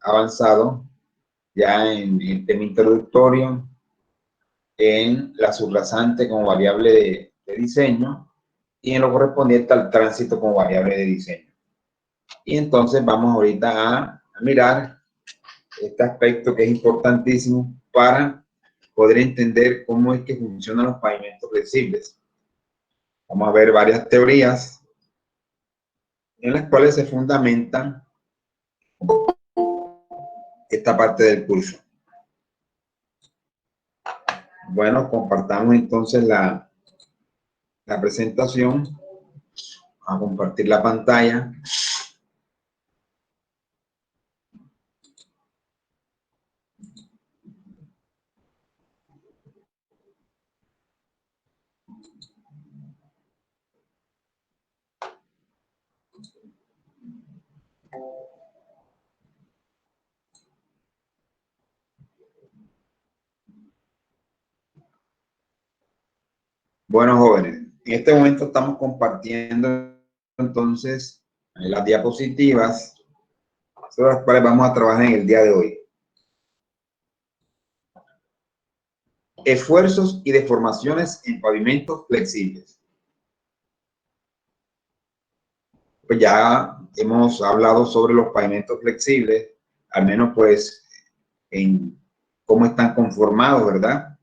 avanzado ya en el tema introductorio, en la subrasante como variable de diseño y en lo correspondiente al tránsito como variable de diseño. Y entonces vamos ahorita a mirar este aspecto que es importantísimo para poder entender cómo es que funcionan los pavimentos flexibles. Vamos a ver varias teorías en las cuales se fundamentan esta parte del curso. Bueno, compartamos entonces la presentación. Vamos a compartir la pantalla. Bueno, jóvenes, en este momento estamos compartiendo entonces las diapositivas sobre las cuales vamos a trabajar en el día de hoy. Esfuerzos y deformaciones en pavimentos flexibles. Pues ya hemos hablado sobre los pavimentos flexibles, al menos pues en cómo están conformados, ¿verdad?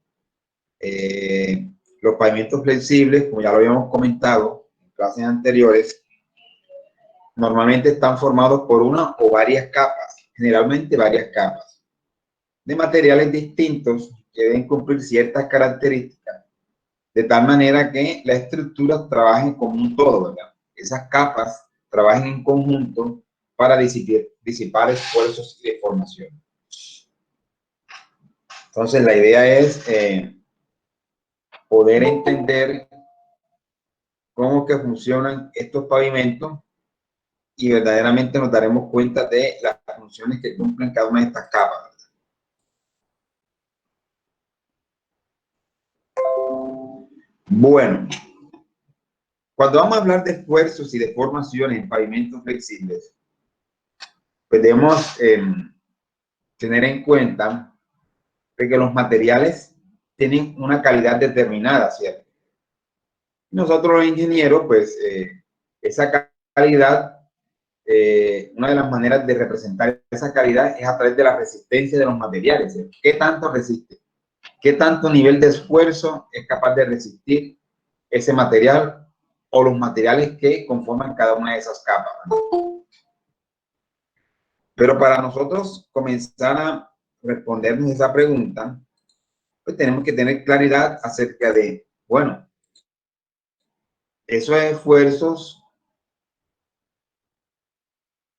Los pavimentos flexibles, como ya lo habíamos comentado en clases anteriores, normalmente están formados por una o varias capas, generalmente varias capas, de materiales distintos que deben cumplir ciertas características, de tal manera que la estructura trabaje como un todo, ¿verdad? Esas capas trabajen en conjunto para disipar esfuerzos y deformación. Entonces, la idea es poder entender cómo que funcionan estos pavimentos y verdaderamente nos daremos cuenta de las funciones que cumplen cada una de estas capas. Bueno, cuando vamos a hablar de esfuerzos y deformaciones en pavimentos flexibles, pues debemos tener en cuenta de que los materiales tienen una calidad determinada, ¿cierto? Nosotros los ingenieros, pues, esa calidad, una de las maneras de representar esa calidad es a través de la resistencia de los materiales, ¿cierto? ¿Qué tanto resiste? ¿Qué tanto nivel de esfuerzo es capaz de resistir ese material o los materiales que conforman cada una de esas capas, ¿no? Pero para nosotros comenzar a respondernos esa pregunta, pues tenemos que tener claridad acerca de, bueno, esos esfuerzos,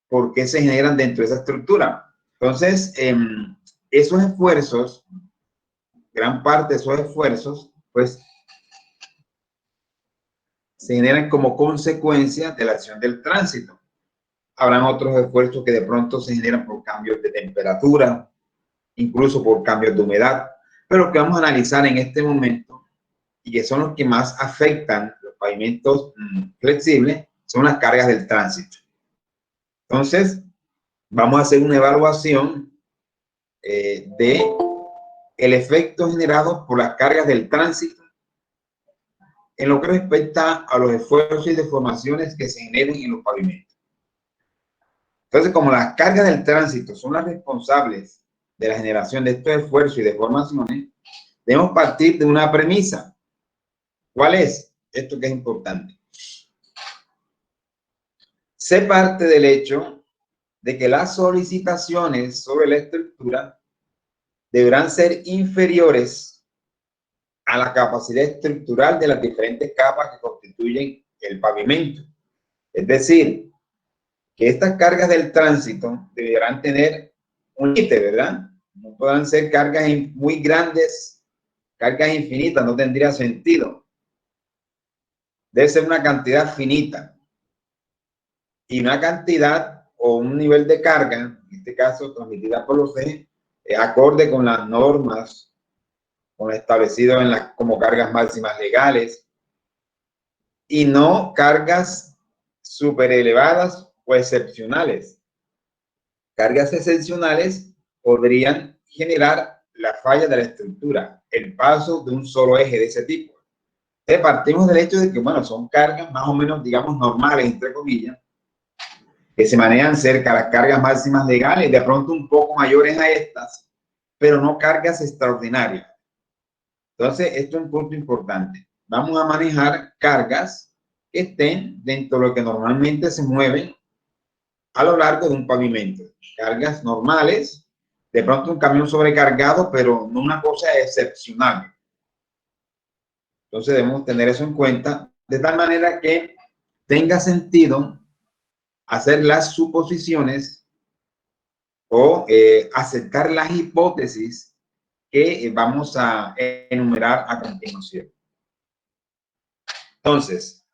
¿por qué se generan dentro de esa estructura? Entonces, esos esfuerzos, gran parte de esos esfuerzos, pues, se generan como consecuencia de la acción del tránsito. Habrán otros esfuerzos que de pronto se generan por cambios de temperatura, incluso por cambios de humedad, pero que vamos a analizar en este momento y que son los que más afectan los pavimentos flexibles, son las cargas del tránsito. Entonces, vamos a hacer una evaluación de el efecto generado por las cargas del tránsito en lo que respecta a los esfuerzos y deformaciones que se generen en los pavimentos. Entonces, como las cargas del tránsito son las responsables de la generación de estos esfuerzos y deformaciones, debemos partir de una premisa. ¿Cuál es? Esto que es importante. Se parte del hecho de que las solicitaciones sobre la estructura deberán ser inferiores a la capacidad estructural de las diferentes capas que constituyen el pavimento. Es decir, que estas cargas del tránsito deberán tener un límite, ¿verdad? No puedan ser cargas muy grandes, cargas infinitas, no tendría sentido. Debe ser una cantidad finita. Y una cantidad o un nivel de carga, en este caso transmitida por los ejes, acorde con las normas, con lo establecido en las, como cargas máximas legales, y no cargas súper elevadas o excepcionales. Cargas excepcionales podrían generar la falla de la estructura, el paso de un solo eje de ese tipo. Entonces partimos del hecho de que, bueno, son cargas más o menos, digamos, normales, entre comillas, que se manejan cerca de las cargas máximas legales, de pronto un poco mayores a estas, pero no cargas extraordinarias. Entonces, esto es un punto importante. Vamos a manejar cargas que estén dentro de lo que normalmente se mueven a lo largo de un pavimento. Cargas normales, de pronto un camión sobrecargado, pero no una cosa excepcional. Entonces debemos tener eso en cuenta, de tal manera que tenga sentido hacer las suposiciones o aceptar las hipótesis que vamos a enumerar a continuación. Entonces,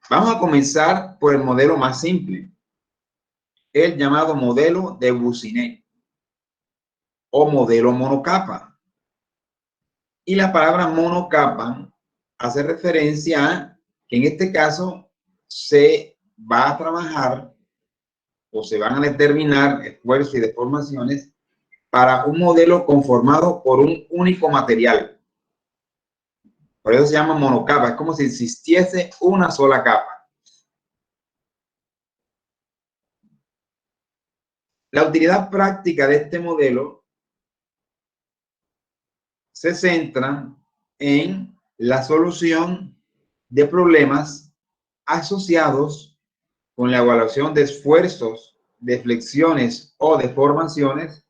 vamos a comenzar por el modelo más simple, el llamado modelo de Boussinet o modelo monocapa. Y la palabra monocapa hace referencia a que en este caso se va a trabajar o se van a determinar esfuerzos y deformaciones para un modelo conformado por un único material. Por eso se llama monocapa, es como si existiese una sola capa. La utilidad práctica de este modelo se centra en la solución de problemas asociados con la evaluación de esfuerzos, de flexiones o deformaciones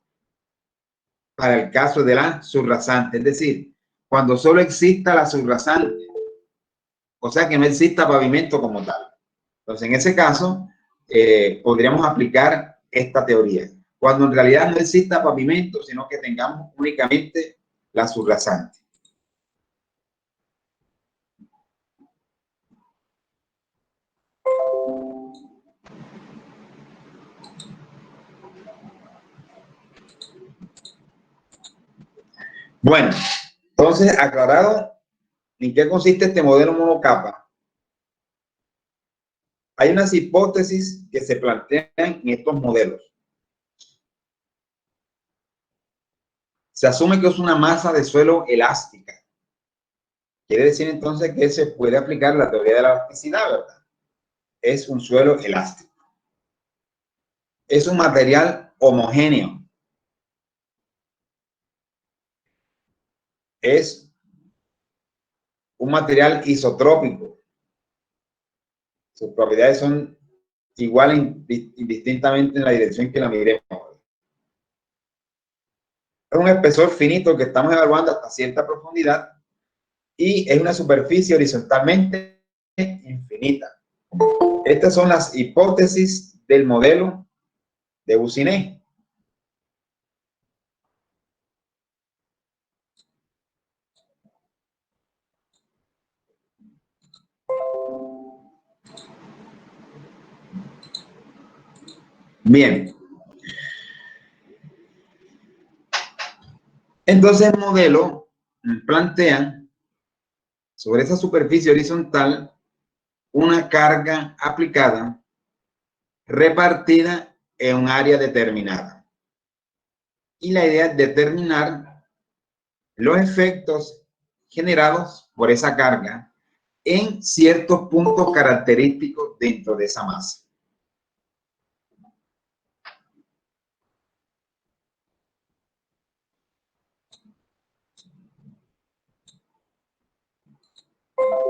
para el caso de la subrasante, es decir, cuando solo exista la subrasante, o sea que no exista pavimento como tal. Entonces, en ese caso, podríamos aplicar esta teoría, cuando en realidad no exista pavimento, sino que tengamos únicamente la subrasante. Bueno, entonces, aclarado en qué consiste este modelo monocapa, hay unas hipótesis que se plantean en estos modelos. Se asume que es una masa de suelo elástica. Quiere decir entonces que se puede aplicar la teoría de la elasticidad, ¿verdad? Es un suelo elástico. Es un material homogéneo. Es un material isotrópico. Sus propiedades son iguales indistintamente en la dirección que la miremos. Es un espesor finito que estamos evaluando hasta cierta profundidad y es una superficie horizontalmente infinita. Estas son las hipótesis del modelo de Boussinet. Bien. Entonces el modelo plantea sobre esa superficie horizontal una carga aplicada repartida en un área determinada. Y la idea es determinar los efectos generados por esa carga en ciertos puntos característicos dentro de esa masa.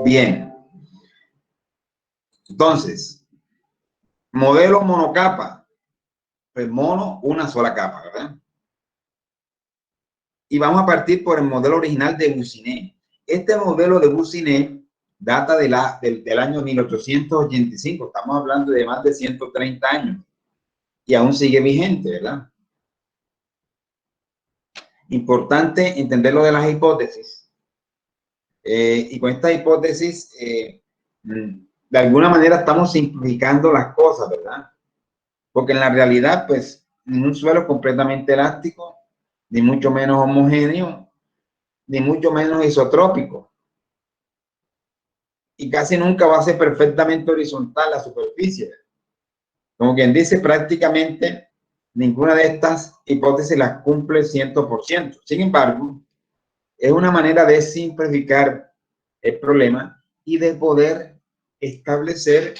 Bien. Entonces, modelo monocapa. Pues mono, una sola capa, ¿verdad? Y vamos a partir por el modelo original de Boussinet. Este modelo de Boussinet data del año 1885. Estamos hablando de más de 130 años. Y aún sigue vigente, ¿verdad? Importante entender lo de las hipótesis. Y con esta hipótesis, de alguna manera estamos simplificando las cosas, ¿verdad? Porque en la realidad, pues, en un suelo completamente elástico, ni mucho menos homogéneo, ni mucho menos isotrópico. y casi nunca va a ser perfectamente horizontal la superficie. Como quien dice, prácticamente ninguna de estas hipótesis las cumple 100%. Sin embargo, es una manera de simplificar el problema y de poder establecer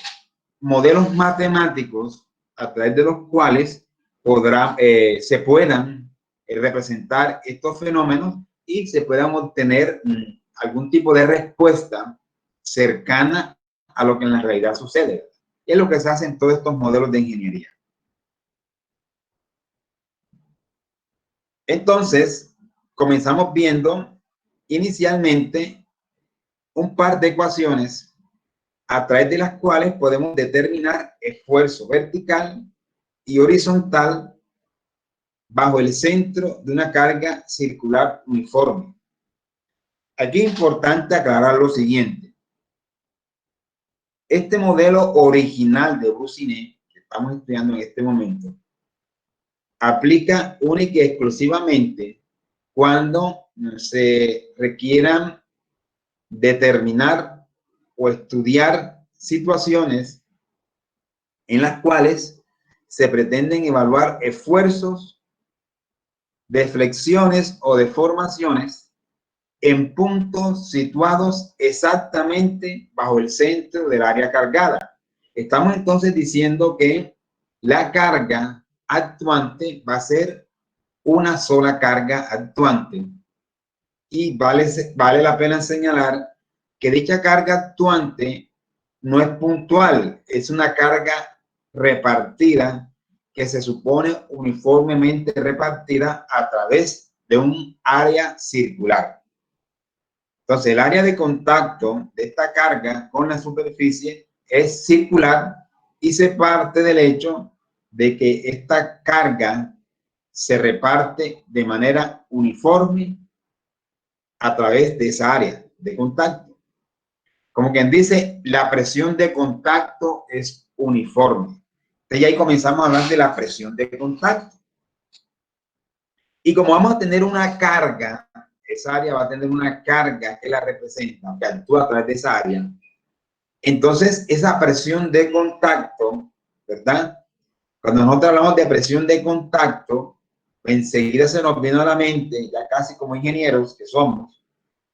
modelos matemáticos a través de los cuales se puedan representar estos fenómenos y se puedan obtener algún tipo de respuesta cercana a lo que en la realidad sucede. Y es lo que se hace en todos estos modelos de ingeniería. Entonces, comenzamos viendo inicialmente un par de ecuaciones a través de las cuales podemos determinar esfuerzo vertical y horizontal bajo el centro de una carga circular uniforme. Aquí es importante aclarar lo siguiente. Este modelo original de Broussinet, que estamos estudiando en este momento, aplica única y exclusivamente cuando se requieran determinar o estudiar situaciones en las cuales se pretenden evaluar esfuerzos, deflexiones o deformaciones en puntos situados exactamente bajo el centro del área cargada. Estamos entonces diciendo que la carga actuante va a ser una sola carga actuante. Y vale la pena señalar que dicha carga actuante no es puntual, es una carga repartida que se supone uniformemente repartida a través de un área circular. Entonces, el área de contacto de esta carga con la superficie es circular y se parte del hecho de que esta carga se reparte de manera uniforme a través de esa área de contacto. Como quien dice, la presión de contacto es uniforme. Entonces, ahí comenzamos a hablar de la presión de contacto. Y como vamos a tener una carga, esa área va a tener una carga que la representa, que actúa a través de esa área. Entonces, esa presión de contacto, ¿verdad? Cuando nosotros hablamos de presión de contacto, enseguida se nos viene a la mente, ya casi como ingenieros que somos,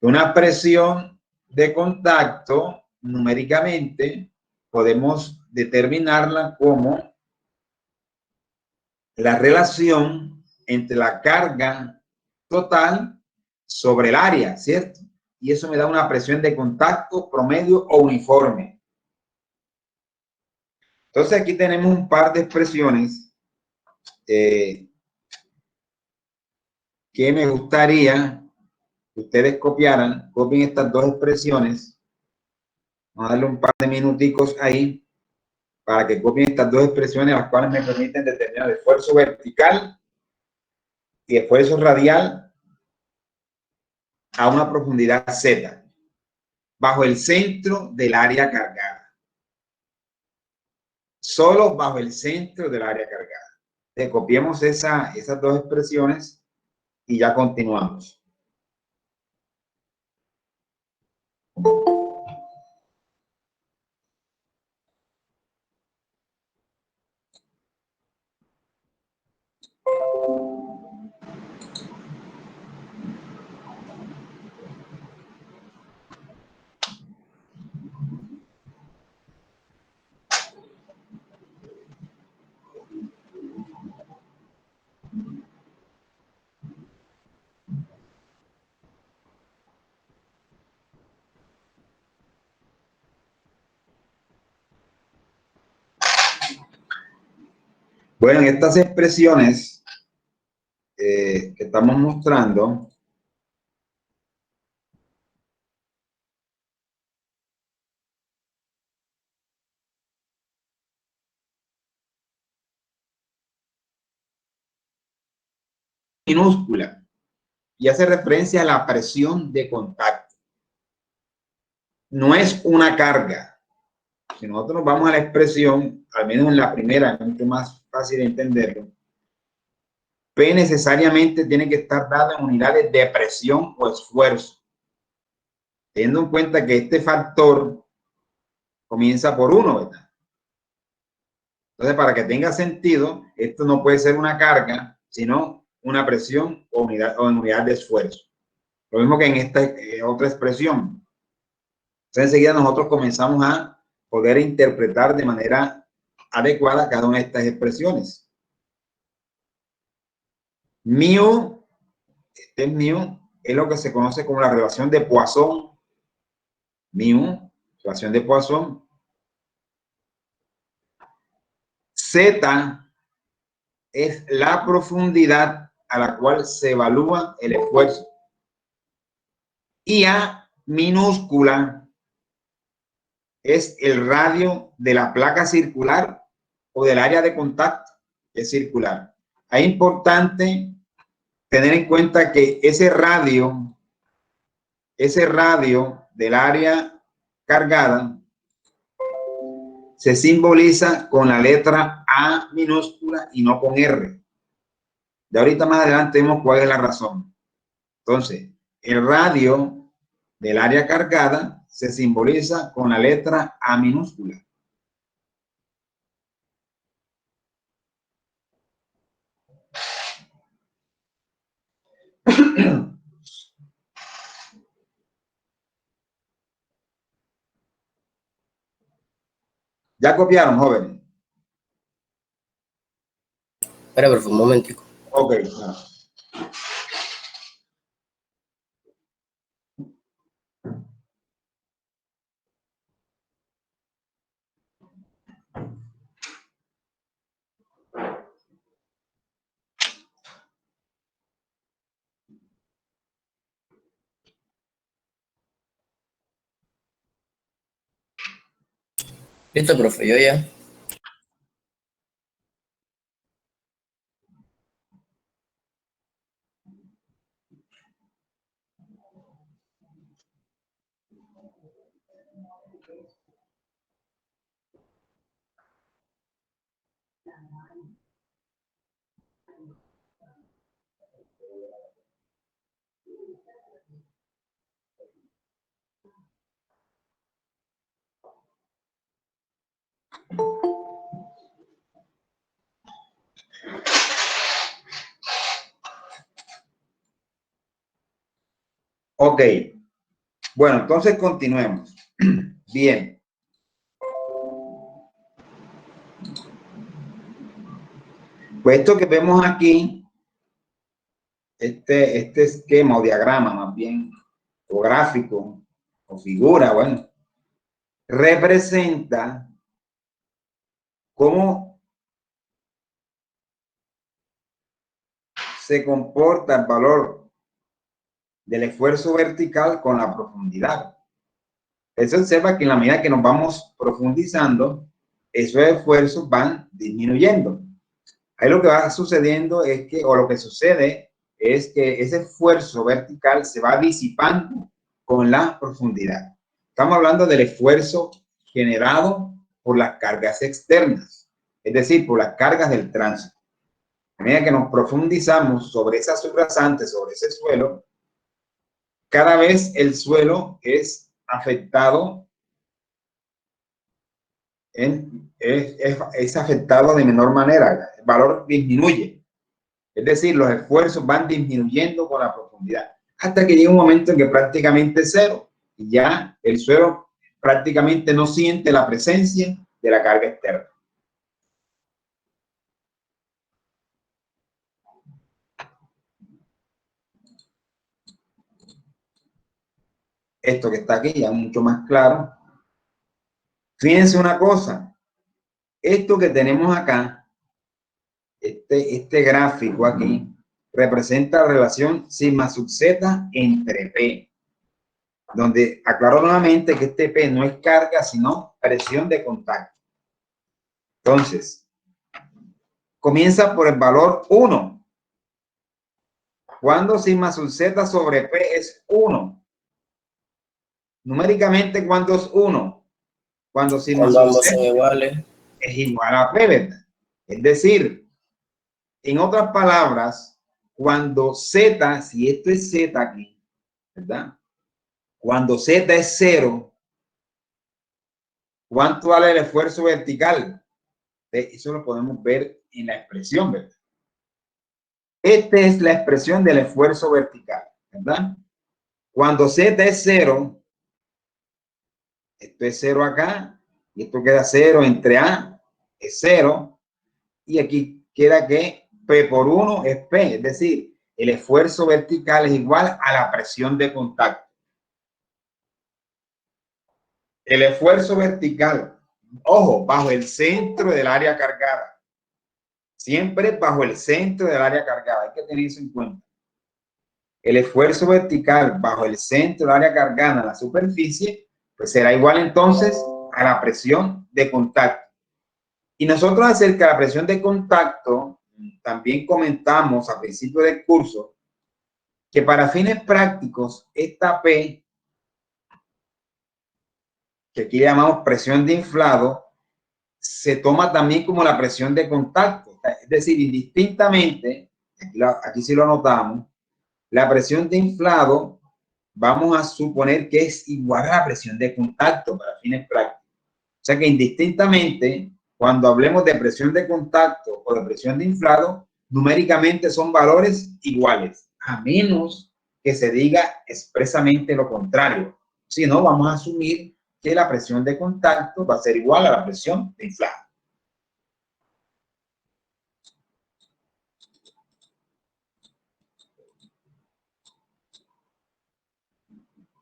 una presión de contacto numéricamente podemos determinarla como la relación entre la carga total sobre el área, ¿cierto? Y eso me da una presión de contacto promedio o uniforme. Entonces aquí tenemos un par de expresiones que me gustaría que ustedes copiaran. Copien estas dos expresiones. Vamos a darle un par de minuticos ahí para que copien estas dos expresiones, las cuales me permiten determinar el esfuerzo vertical y esfuerzo radial a una profundidad Z, bajo el centro del área cargada. Solo bajo el centro del área cargada. Entonces, copiemos esas dos expresiones y ya continuamos. Bueno, en estas expresiones que estamos mostrando, minúscula y hace referencia a la presión de contacto. No es una carga. Si nosotros vamos a la expresión, al menos en la primera, es mucho más fácil de entenderlo. P necesariamente tiene que estar dado en unidades de presión o esfuerzo, teniendo en cuenta que este factor comienza por 1, ¿verdad? Entonces, para que tenga sentido, esto no puede ser una carga, sino una presión o unidad de esfuerzo. Lo mismo que en esta otra expresión. Entonces, enseguida nosotros comenzamos a poder interpretar de manera adecuada cada una de estas expresiones. Mu, este es mu, es lo que se conoce como la relación de Poisson. Mu, relación de Poisson. Z es la profundidad a la cual se evalúa el esfuerzo. Y A minúscula es el radio de la placa circular o del área de contacto, que es circular. Es importante tener en cuenta que ese radio del área cargada se simboliza con la letra A minúscula y no con R. De ahorita más adelante vemos cuál es la razón. Entonces, el radio del área cargada se simboliza con la letra A minúscula. ¿Ya copiaron, jóvenes? Espera, por favor, un momentico. Ok. Listo, profe, yo ya. Ok. Bueno, entonces continuemos. Bien. Pues esto que vemos aquí, este esquema o diagrama más bien, o gráfico, o figura, bueno, representa cómo se comporta el valor del esfuerzo vertical con la profundidad. Se observa que en la medida que nos vamos profundizando, esos esfuerzos van disminuyendo. Ahí lo que va sucediendo es que, o lo que sucede es que ese esfuerzo vertical se va disipando con la profundidad. Estamos hablando del esfuerzo generado por las cargas externas, es decir, por las cargas del tránsito. A medida que nos profundizamos sobre esa subrasante, sobre ese suelo, cada vez el suelo es afectado, es afectado de menor manera, el valor disminuye. Es decir, los esfuerzos van disminuyendo con la profundidad hasta que llega un momento en que prácticamente es cero y ya el suelo prácticamente no siente la presencia de la carga externa. Esto que está aquí ya es mucho más claro. Fíjense una cosa, esto que tenemos acá, este gráfico aquí, representa la relación sigma sub z entre P, donde aclaro nuevamente que este P no es carga, sino presión de contacto. Entonces, comienza por el valor 1. Cuando sigma sub z sobre P es 1. Numéricamente, ¿cuándo es 1? Cuando sigma Cuando sub ambos z son iguales. es igual a P, ¿verdad? Es decir, en otras palabras, cuando Z, si esto es Z aquí, ¿verdad? Cuando Z es 0, ¿Cuánto vale el esfuerzo vertical? Eso lo podemos ver en la expresión, ¿verdad? Esta es la expresión del esfuerzo vertical, ¿verdad? Cuando Z es 0, esto es 0 acá, y esto queda 0 entre A, es 0, y aquí queda que P por 1 es P, es decir, el esfuerzo vertical es igual a la presión de contacto. El esfuerzo vertical, ojo, bajo el centro del área cargada. Siempre bajo el centro del área cargada, hay que tener eso en cuenta. El esfuerzo vertical bajo el centro del área cargada en la superficie, pues será igual entonces a la presión de contacto. Y nosotros acerca de la presión de contacto, también comentamos a principio del curso que para fines prácticos, esta P, que aquí le llamamos presión de inflado, se toma también como la presión de contacto. Es decir, indistintamente, aquí sí lo anotamos, la presión de inflado, vamos a suponer que es igual a la presión de contacto para fines prácticos. O sea que indistintamente, cuando hablemos de presión de contacto o de presión de inflado, numéricamente son valores iguales, a menos que se diga expresamente lo contrario. Si no, vamos a asumir que la presión de contacto va a ser igual a la presión de inflado.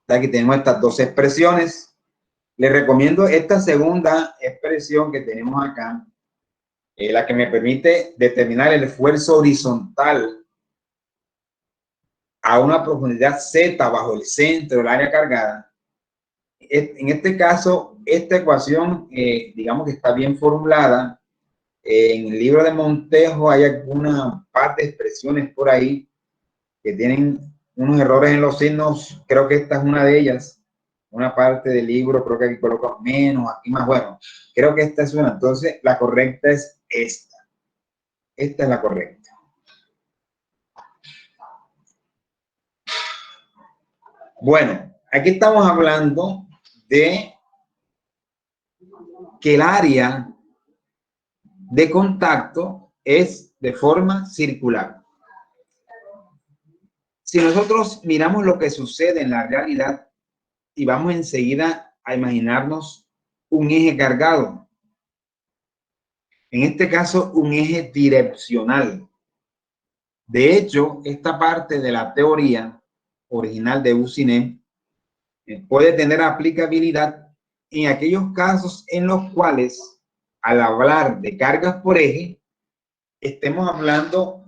Aquí tenemos estas dos expresiones. Les recomiendo esta segunda expresión que tenemos acá, la que me permite determinar el esfuerzo horizontal a una profundidad Z bajo el centro del área cargada. En este caso, esta ecuación, digamos que está bien formulada. En el libro de Montejo hay alguna parte de expresiones por ahí que tienen unos errores en los signos. Creo que esta es una de ellas. Una parte del libro, creo que aquí coloco menos, aquí más. Bueno, creo que esta es una. Entonces, la correcta es esta. Esta es la correcta. Bueno, aquí estamos hablando de que el área de contacto es de forma circular. Si nosotros miramos lo que sucede en la realidad y vamos enseguida a imaginarnos un eje cargado, en este caso un eje direccional. De hecho, esta parte de la teoría original de Bussinet puede tener aplicabilidad en aquellos casos en los cuales, al hablar de cargas por eje, estemos hablando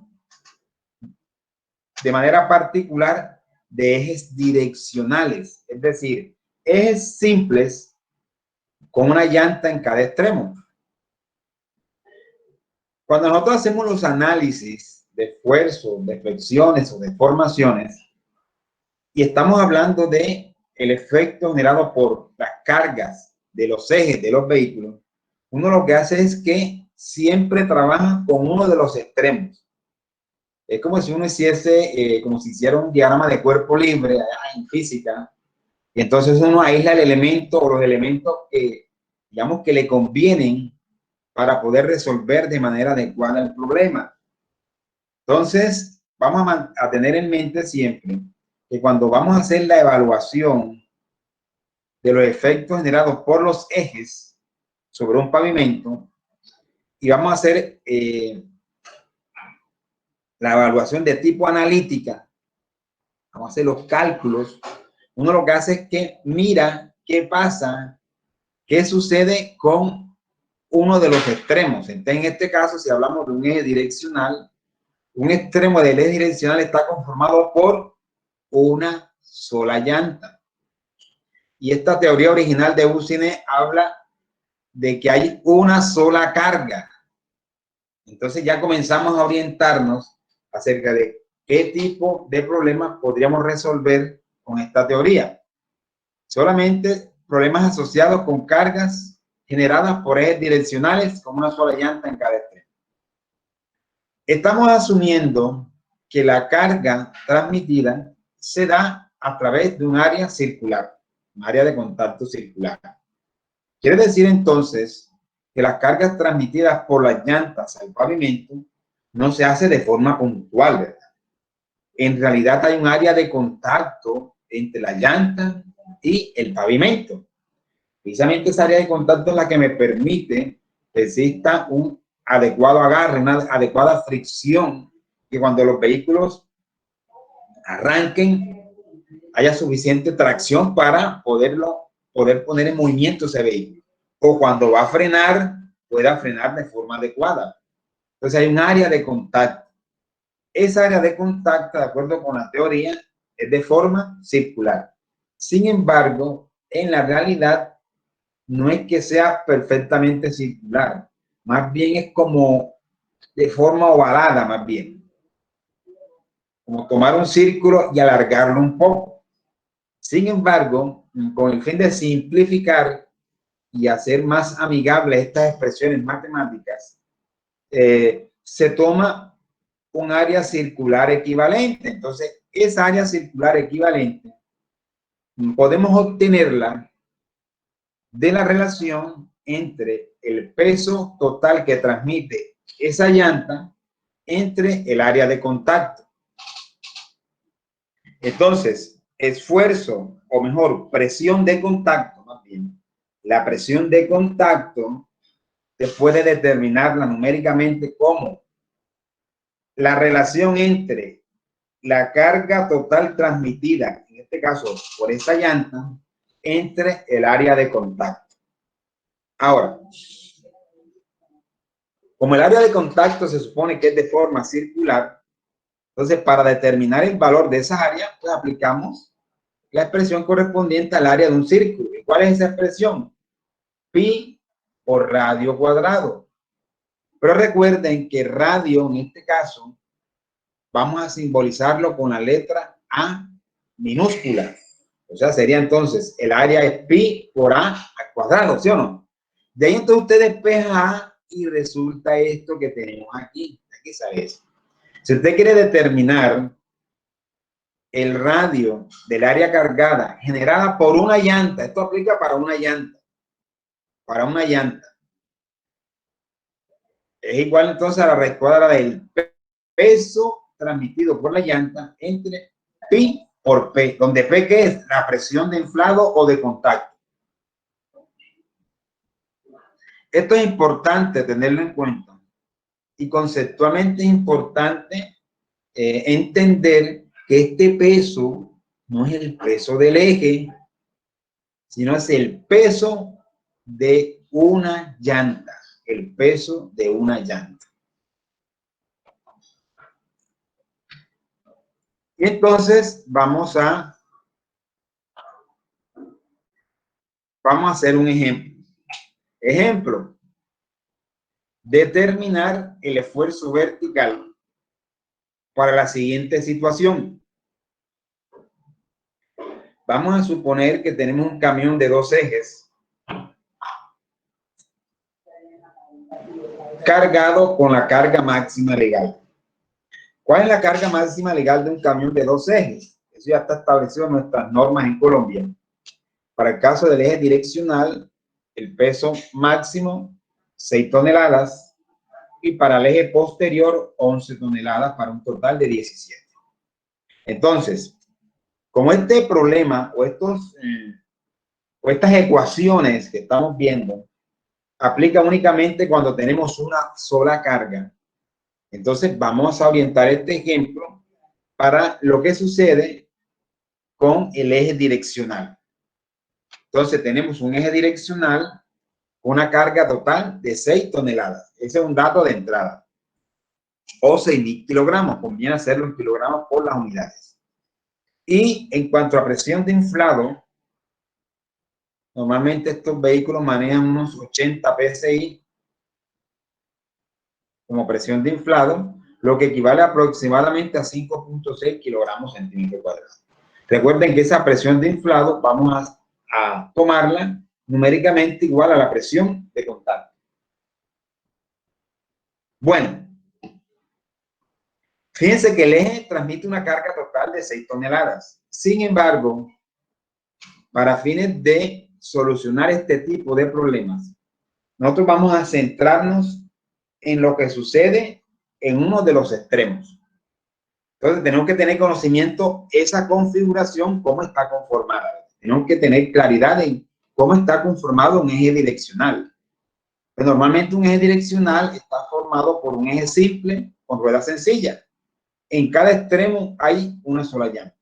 de manera particular de ejes direccionales, es decir, ejes simples con una llanta en cada extremo. Cuando nosotros hacemos los análisis de esfuerzo, de flexiones o de formaciones, y estamos hablando de el efecto generado por las cargas de los ejes de los vehículos, uno lo que hace es que siempre trabaja con uno de los extremos. Es como si uno hiciese, como si hiciera un diagrama de cuerpo libre en física, y entonces uno aísla el elemento o los elementos que, digamos, que le convienen para poder resolver de manera adecuada el problema. Entonces, vamos a tener en mente siempre que cuando vamos a hacer la evaluación de los efectos generados por los ejes sobre un pavimento, y vamos a hacer la evaluación de tipo analítica, vamos a hacer los cálculos, uno lo que hace es que mira qué pasa, qué sucede con uno de los extremos. Entonces, en este caso, si hablamos de un eje direccional, un extremo del eje direccional está conformado por una sola llanta. Y esta teoría original de Bussinet habla de que hay una sola carga. Entonces ya comenzamos a orientarnos acerca de qué tipo de problemas podríamos resolver con esta teoría. Solamente problemas asociados con cargas generadas por ejes direccionales con una sola llanta en cada extremo. Estamos asumiendo que la carga transmitida se da a través de un área circular, un área de contacto circular. Quiere decir entonces que las cargas transmitidas por las llantas al pavimento no se hace de forma puntual, ¿verdad? En realidad hay un área de contacto entre la llanta y el pavimento. Precisamente esa área de contacto es la que me permite que exista un adecuado agarre, una adecuada fricción, que cuando los vehículos arranquen haya suficiente tracción para poder poner en movimiento ese vehículo. O cuando va a frenar, pueda frenar de forma adecuada. Entonces hay un área de contacto. Esa área de contacto, de acuerdo con la teoría, es de forma circular. Sin embargo, en la realidad, no es que sea perfectamente circular. Más bien es como de forma ovalada, más bien. Como tomar un círculo y alargarlo un poco. Sin embargo, con el fin de simplificar y hacer más amigables estas expresiones matemáticas, se toma un área circular equivalente. Entonces, esa área circular equivalente podemos obtenerla de la relación entre el peso total que transmite esa llanta entre el área de contacto. Entonces, esfuerzo, o mejor, presión de contacto, más bien, la presión de contacto se puede determinarla numéricamente como la relación entre la carga total transmitida, en este caso por esta llanta, entre el área de contacto. Ahora, como el área de contacto se supone que es de forma circular, entonces para determinar el valor de esa área, pues aplicamos la expresión correspondiente al área de un círculo. ¿Y cuál es esa expresión? Pi por radio cuadrado. Pero recuerden que radio, en este caso, vamos a simbolizarlo con la letra A minúscula. O sea, sería entonces el área es pi por A al cuadrado, ¿sí o no? De ahí entonces usted despeja A y resulta esto que tenemos aquí. Aquí sale eso. Si usted quiere determinar el radio del área cargada generada por una llanta, esto aplica para una llanta, es igual entonces a la raíz cuadrada del peso transmitido por la llanta entre pi por P, donde P que es la presión de inflado o de contacto. Esto es importante tenerlo en cuenta y conceptualmente es importante entender que este peso no es el peso del eje, sino es el peso de una llanta, el peso de una llanta. Y entonces vamos a hacer un ejemplo. Ejemplo, determinar el esfuerzo vertical para la siguiente situación. Vamos a suponer que tenemos un camión de 2 ejes cargado con la carga máxima legal. ¿Cuál es la carga máxima legal de un camión de 2 ejes? Eso ya está establecido en nuestras normas en Colombia. Para el caso del eje direccional, el peso máximo 6 toneladas y para el eje posterior 11 toneladas para un total de 17. Entonces, como este problema o estas ecuaciones que estamos viendo aplican únicamente cuando tenemos una sola carga, entonces vamos a orientar este ejemplo para lo que sucede con el eje direccional. Entonces tenemos un eje direccional con una carga total de 6 toneladas. Ese es un dato de entrada. O 6.000 kilogramos. Conviene hacerlo en kilogramos por las unidades. Y en cuanto a presión de inflado, normalmente estos vehículos manejan unos 80 psi como presión de inflado, lo que equivale aproximadamente a 5.6 kilogramos centímetro cuadrado. Recuerden que esa presión de inflado vamos a tomarla numéricamente igual a la presión de contacto. Bueno, fíjense que el eje transmite una carga total de 6 toneladas. Sin embargo, para fines de solucionar este tipo de problemas, nosotros vamos a centrarnos en lo que sucede en uno de los extremos. Entonces tenemos que tener conocimiento esa configuración, cómo está conformada. Tenemos que tener claridad en cómo está conformado un eje direccional. Pues normalmente un eje direccional está formado por un eje simple con ruedas sencillas. En cada extremo hay una sola llanta.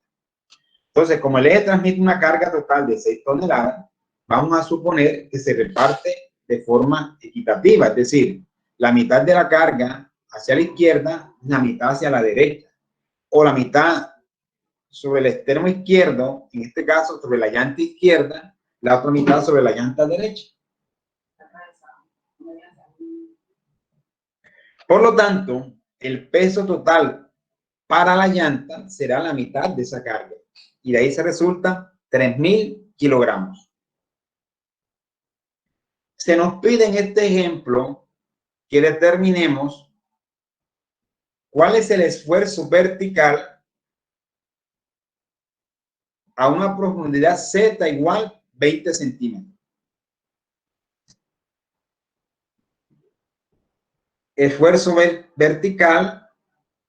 Entonces, como el eje transmite una carga total de 6 toneladas, vamos a suponer que se reparte de forma equitativa, es decir, la mitad de la carga hacia la izquierda, la mitad hacia la derecha, o la mitad sobre el extremo izquierdo, en este caso sobre la llanta izquierda, la otra mitad sobre la llanta derecha. Por lo tanto, el peso total para la llanta será la mitad de esa carga. Y de ahí se resulta 3.000 kilogramos. Se nos pide en este ejemplo que determinemos cuál es el esfuerzo vertical a una profundidad Z igual 20 centímetros. Esfuerzo vertical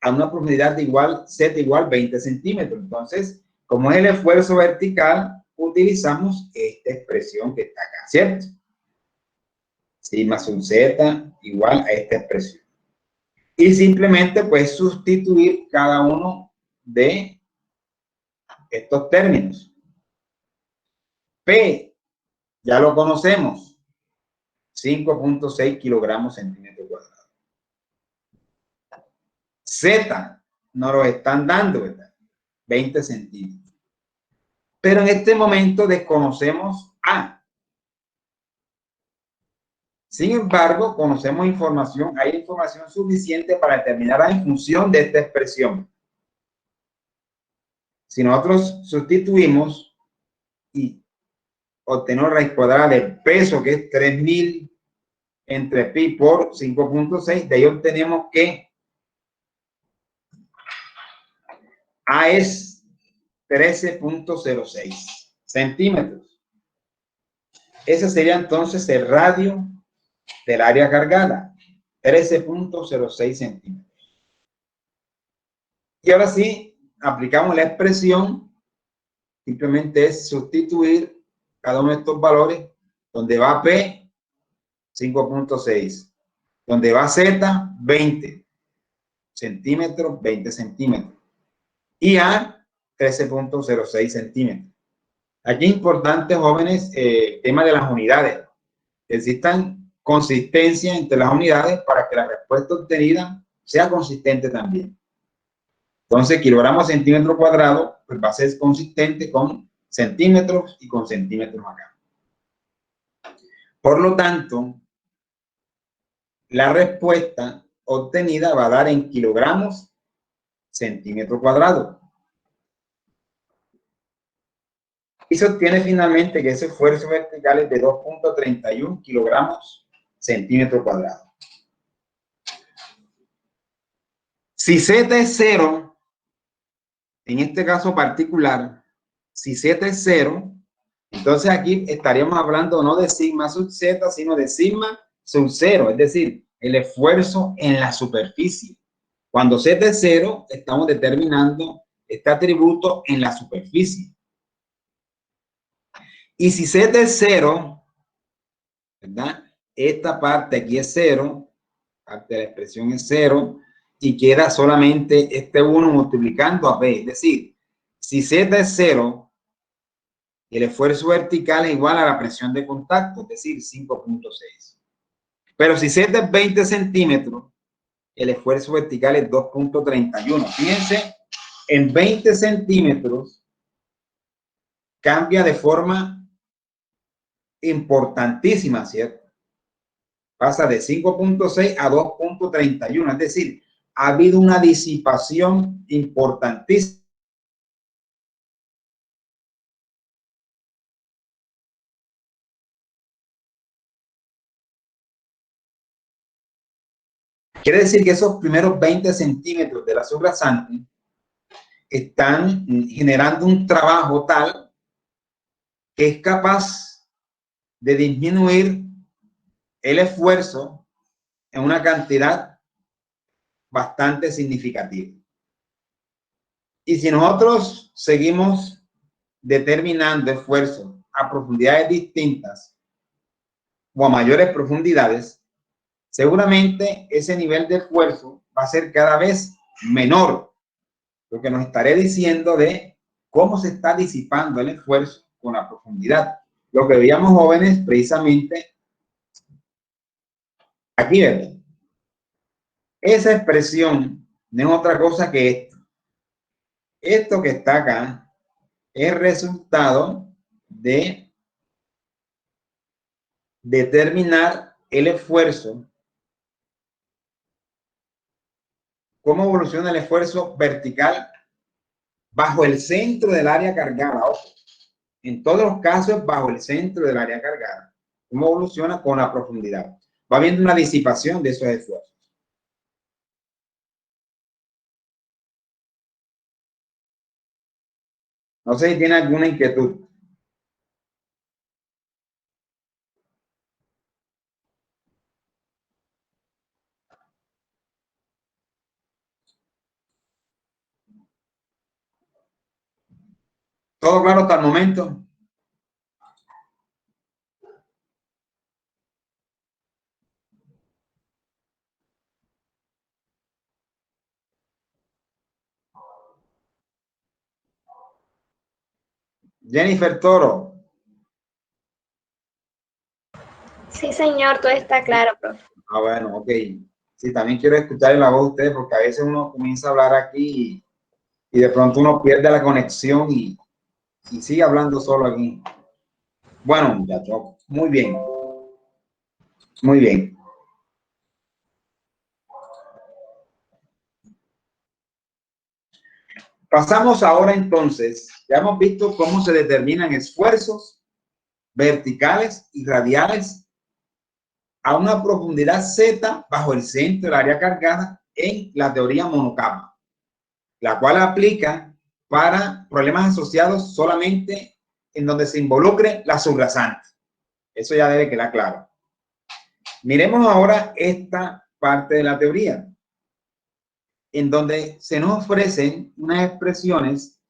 a una profundidad de Z igual 20 centímetros. Entonces, como es el esfuerzo vertical, utilizamos esta expresión que está acá, ¿cierto? Sigma sub Z igual a esta expresión. Y simplemente pues sustituir cada uno de estos términos. P, ya lo conocemos, 5.6 kilogramos centímetro cuadrado. Z, nos lo están dando, ¿verdad? 20 centímetros. Pero en este momento desconocemos A. Sin embargo, conocemos información, hay información suficiente para determinar en función de esta expresión. Si nosotros sustituimos y obtenemos raíz cuadrada del peso, que es 3.000 entre pi por 5.6, de ahí obtenemos que A es 13.06 centímetros. Ese sería entonces el radio del área cargada, 13.06 centímetros. Y ahora sí, aplicamos la expresión, simplemente es sustituir cada uno de estos valores, donde va P, 5.6, donde va Z, 20 centímetros, 20 centímetros, y A, 13.06 centímetros. Aquí es importante, jóvenes, el tema de las unidades. Existan consistencia entre las unidades para que la respuesta obtenida sea consistente también. Entonces, kilogramos centímetro cuadrado, pues va a ser consistente con centímetros y con centímetros acá. Por lo tanto, la respuesta obtenida va a dar en kilogramos centímetro cuadrado. Y se obtiene finalmente que ese esfuerzo vertical es de 2.31 kilogramos centímetro cuadrado. Si Z es 0, en este caso particular, si Z es 0, entonces aquí estaríamos hablando no de sigma sub Z, sino de sigma sub 0, es decir, el esfuerzo en la superficie. Cuando Z es 0, estamos determinando este atributo en la superficie. Y si Z es 0, ¿verdad? Esta parte aquí es 0, parte de la expresión es 0, y queda solamente este 1 multiplicando a B. Es decir, si Z es 0, el esfuerzo vertical es igual a la presión de contacto, es decir, 5.6. Pero si Z es 20 centímetros, el esfuerzo vertical es 2.31. Fíjense, en 20 centímetros cambia de forma importantísima, ¿cierto? Pasa de 5.6 a 2.31, es decir, ha habido una disipación importantísima. Quiere decir que esos primeros 20 centímetros de la subrasante están generando un trabajo tal que es capaz de disminuir el esfuerzo en una cantidad bastante significativa. Y si nosotros seguimos determinando esfuerzos a profundidades distintas o a mayores profundidades, seguramente ese nivel de esfuerzo va a ser cada vez menor, lo que nos estaré diciendo de cómo se está disipando el esfuerzo con la profundidad. Lo que veíamos jóvenes precisamente aquí, ¿verdad? Esa expresión no es otra cosa que esto. Esto que está acá es resultado de determinar el esfuerzo, cómo evoluciona el esfuerzo vertical bajo el centro del área cargada. Ojo, en todos los casos bajo el centro del área cargada. Cómo evoluciona con la profundidad. Va habiendo una disipación de esos esfuerzos. No sé si tiene alguna inquietud. ¿Todo claro hasta el momento? Jennifer Toro. Sí, señor, todo está claro, profe. Ah, bueno, ok. Sí, también quiero escuchar la voz de ustedes porque a veces uno comienza a hablar aquí y de pronto uno pierde la conexión y sigue hablando solo aquí. Bueno, muchachos, muy bien. Muy bien. Pasamos ahora entonces, ya hemos visto cómo se determinan esfuerzos verticales y radiales a una profundidad Z bajo el centro del área cargada en la teoría monocapa, la cual aplica para problemas asociados solamente en donde se involucre la subrasante. Eso ya debe quedar claro. Miremos ahora esta parte de la teoría, en donde se nos ofrecen unas expresiones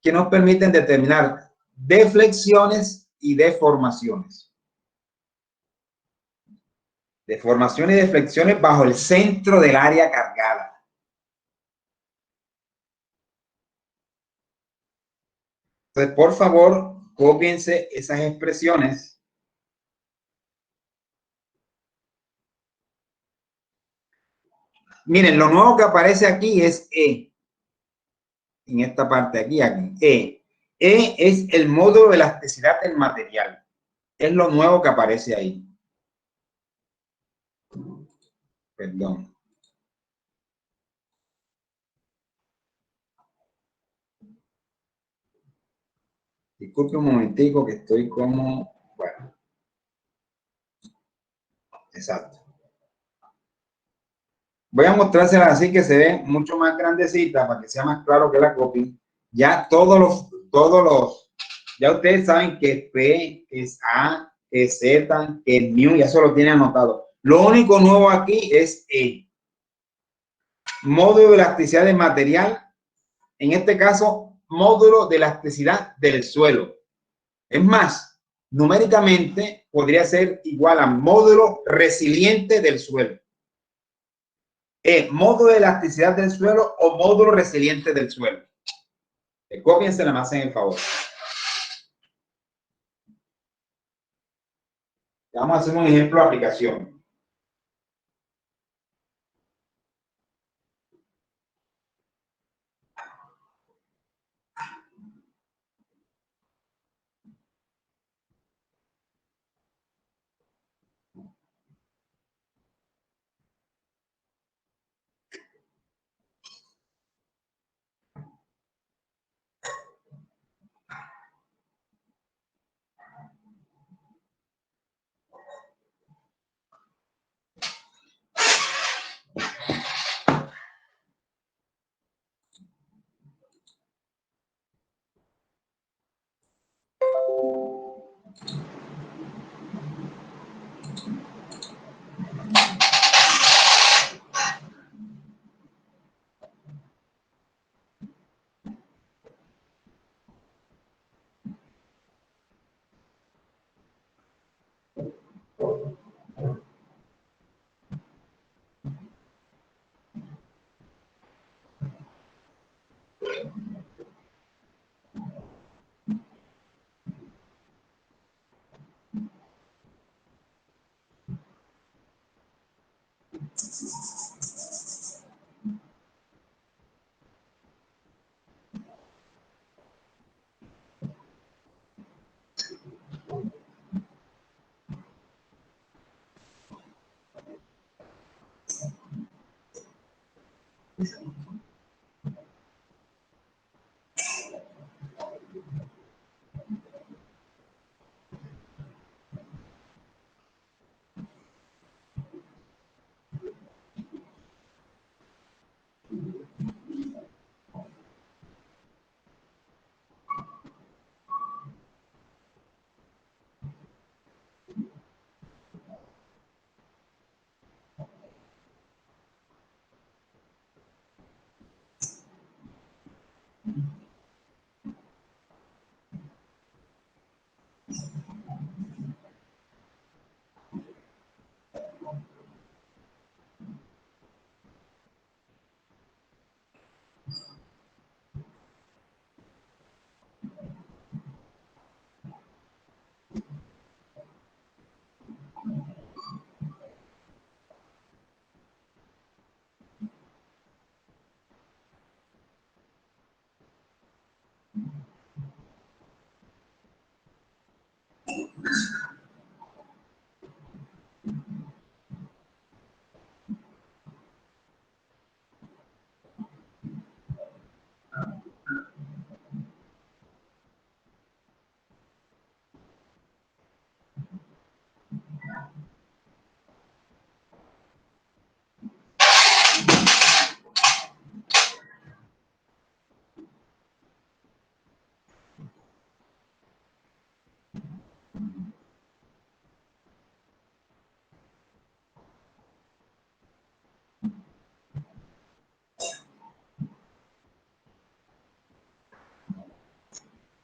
que nos permiten determinar deflexiones y deformaciones. Deformaciones y deflexiones bajo el centro del área cargada. Entonces, por favor, cópiense esas expresiones. Miren, lo nuevo que aparece aquí es E. En esta parte aquí. E. E es el módulo de elasticidad del material. Es lo nuevo que aparece ahí. Perdón. Disculpe un momentico que estoy como... Bueno. Exacto. Voy a mostrársela así que se ve mucho más grandecita para que sea más claro que la copia. Ya ya ustedes saben que P, que es A, que es Z, que es mu, ya eso lo tiene anotado. Lo único nuevo aquí es E. Módulo de elasticidad del material, en este caso, módulo de elasticidad del suelo. Es más, numéricamente podría ser igual a módulo resiliente del suelo. Módulo de elasticidad del suelo o módulo resiliente del suelo. Cópiense la más en el favor. Vamos a hacer un ejemplo de aplicación.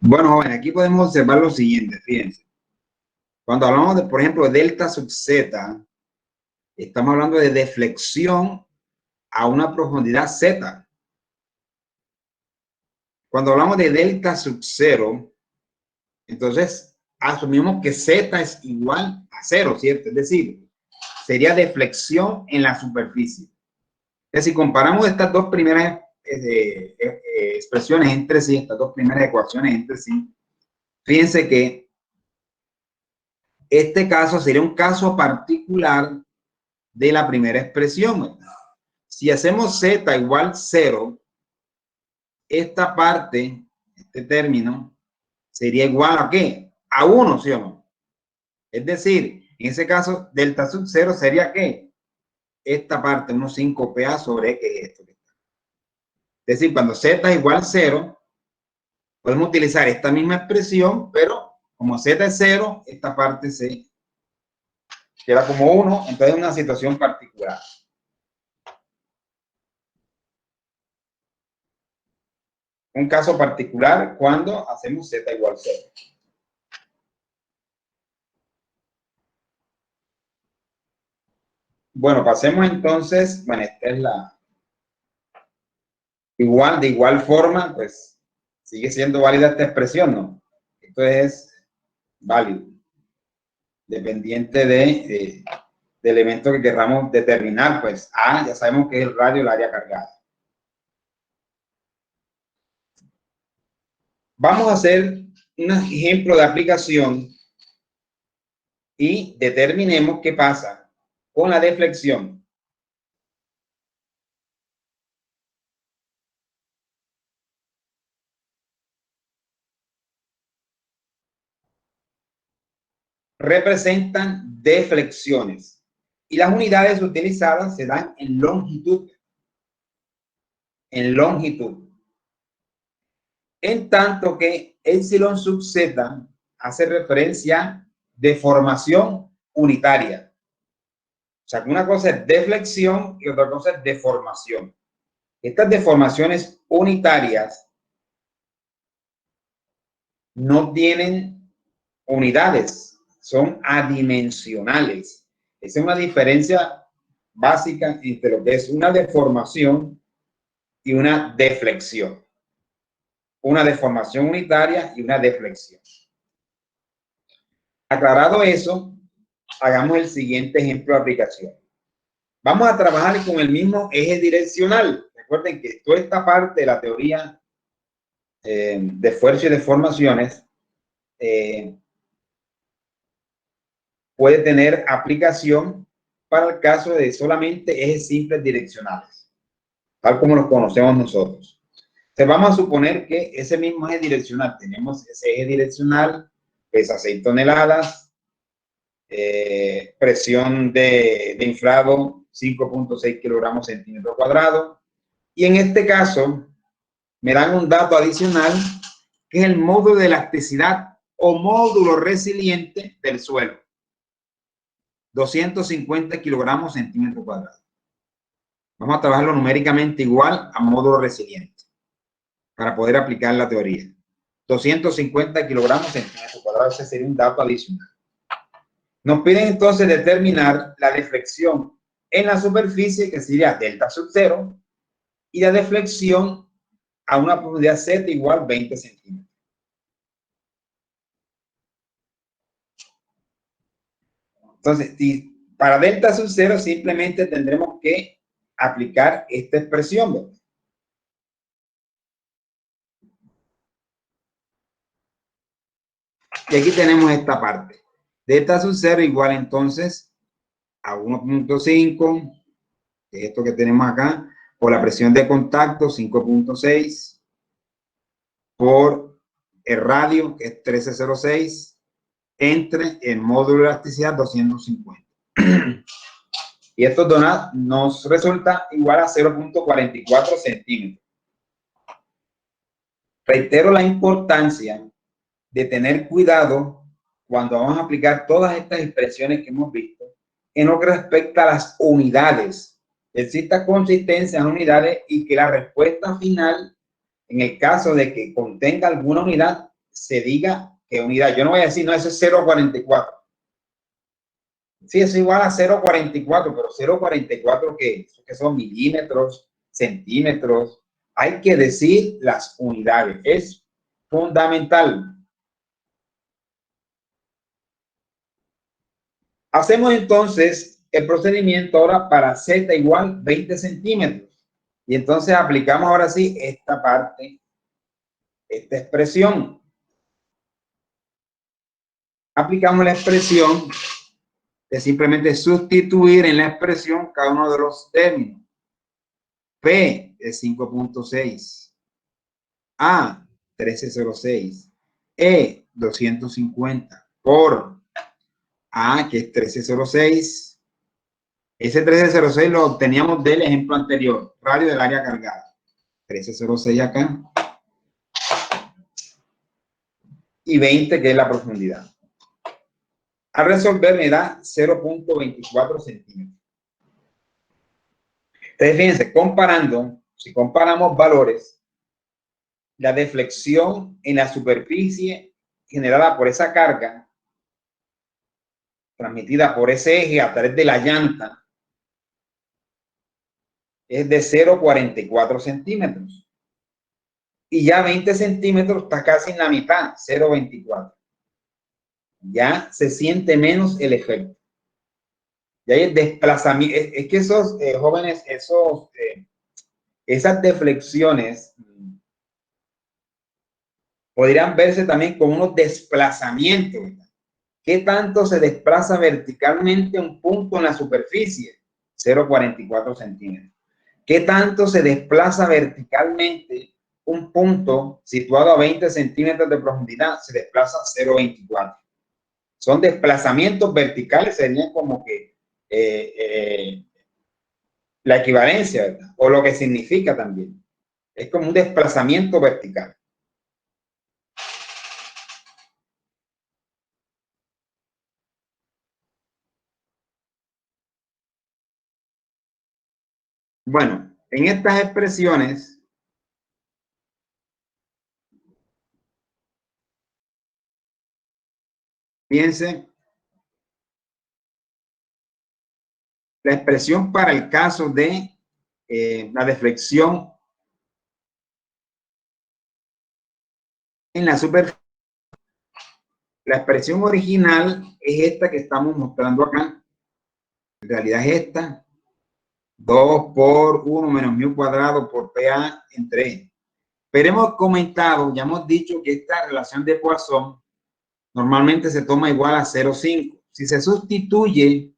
Bueno, jóvenes, aquí podemos observar lo siguiente, fíjense. Cuando hablamos de, por ejemplo, de delta sub z, estamos hablando de deflexión a una profundidad z. Cuando hablamos de delta sub 0, entonces asumimos que z es igual a 0, ¿cierto? Es decir, sería deflexión en la superficie. Es decir, si comparamos estas dos primeras expresiones entre sí, estas dos primeras ecuaciones entre sí, fíjense que este caso sería un caso particular de la primera expresión. Si hacemos z igual 0, esta parte, este término, sería igual a ¿qué? A 1, ¿sí o no? Es decir, en ese caso, delta sub 0 sería ¿qué? Esta parte, 1,5pa sobre x es esto. Es decir, cuando z es igual a 0, podemos utilizar esta misma expresión, pero como z es 0, esta parte se queda como 1, entonces es una situación particular. Un caso particular cuando hacemos z igual a 0. Bueno, pasemos entonces, bueno, esta es la... Igual, de igual forma, pues, sigue siendo válida esta expresión, ¿no? Esto es válido, dependiente de elemento que queramos determinar, pues, A, ya sabemos que es el radio del área cargada. Vamos a hacer un ejemplo de aplicación y determinemos qué pasa con la deflexión. Representan deflexiones y las unidades utilizadas se dan en longitud. En longitud. En tanto que epsilon sub z hace referencia a deformación unitaria. O sea, que una cosa es deflexión y otra cosa es deformación. Estas deformaciones unitarias no tienen unidades, son adimensionales. Esa es una diferencia básica entre lo que es una deformación y una deflexión. Una deformación unitaria y una deflexión. Aclarado eso, hagamos el siguiente ejemplo de aplicación. Vamos a trabajar con el mismo eje direccional. Recuerden que toda esta parte de la teoría de esfuerzo y deformaciones puede tener aplicación para el caso de solamente ejes simples direccionales, tal como los conocemos nosotros. Entonces vamos a suponer que ese mismo eje direccional, tenemos ese eje direccional, pesa 6 toneladas, presión de inflado 5.6 kilogramos centímetro cuadrado, y en este caso me dan un dato adicional que es el módulo de elasticidad o módulo resiliente del suelo. 250 kilogramos centímetro cuadrado. Vamos a trabajarlo numéricamente igual a módulo resiliente para poder aplicar la teoría. 250 kilogramos centímetro cuadrado, ese sería un dato adicional. Nos piden entonces determinar la deflexión en la superficie, que sería delta sub 0, y la deflexión a una profundidad Z igual 20 centímetros. Entonces, para delta sub 0 simplemente tendremos que aplicar esta expresión, ¿verdad? Y aquí tenemos esta parte. Delta sub 0 igual entonces a 1.5, que es esto que tenemos acá, por la presión de contacto 5.6, por el radio, que es 1306, entre el módulo de elasticidad 250. Y esto nos resulta igual a 0.44 centímetros. Reitero la importancia de tener cuidado cuando vamos a aplicar todas estas expresiones que hemos visto en lo que respecta a las unidades. Exista consistencia en unidades y que la respuesta final, en el caso de que contenga alguna unidad, se diga qué unidad. Yo no voy a decir, no, eso es 0.44. Sí, eso es igual a 0.44, pero 0.44 ¿qué son? Milímetros, centímetros. Hay que decir las unidades. Es fundamental. Hacemos entonces el procedimiento ahora para Z igual 20 centímetros. Y entonces aplicamos ahora sí esta parte, esta expresión. Aplicamos la expresión de simplemente sustituir en la expresión cada uno de los términos. P es 5.6. A 1306. E 250 por A, que es 1306. Ese 1306 lo obteníamos del ejemplo anterior, radio del área cargada. 1306 acá. Y 20, que es la profundidad. Al resolver me da 0.24 centímetros. Entonces, fíjense, si comparamos valores, la deflexión en la superficie generada por esa carga, transmitida por ese eje a través de la llanta, es de 0.44 centímetros. Y ya 20 centímetros está casi en la mitad, 0.24. Ya se siente menos el efecto. Y hay el desplazamiento. Es que esos jóvenes, esas deflexiones podrían verse también como unos desplazamientos. ¿Qué tanto se desplaza verticalmente un punto en la superficie? 0.44 centímetros. ¿Qué tanto se desplaza verticalmente un punto situado a 20 centímetros de profundidad? Se desplaza 0.24. Son desplazamientos verticales, serían como que la equivalencia, ¿verdad? O lo que significa también. Es como un desplazamiento vertical. Bueno, en estas expresiones, fíjense, la expresión para el caso de la deflexión en la superficie, la expresión original es esta que estamos mostrando acá. En realidad es esta. 2 por 1 menos mu cuadrado por PA entre E. Pero hemos comentado, ya hemos dicho que esta relación de Poisson normalmente se toma igual a 0,5. Si se sustituye,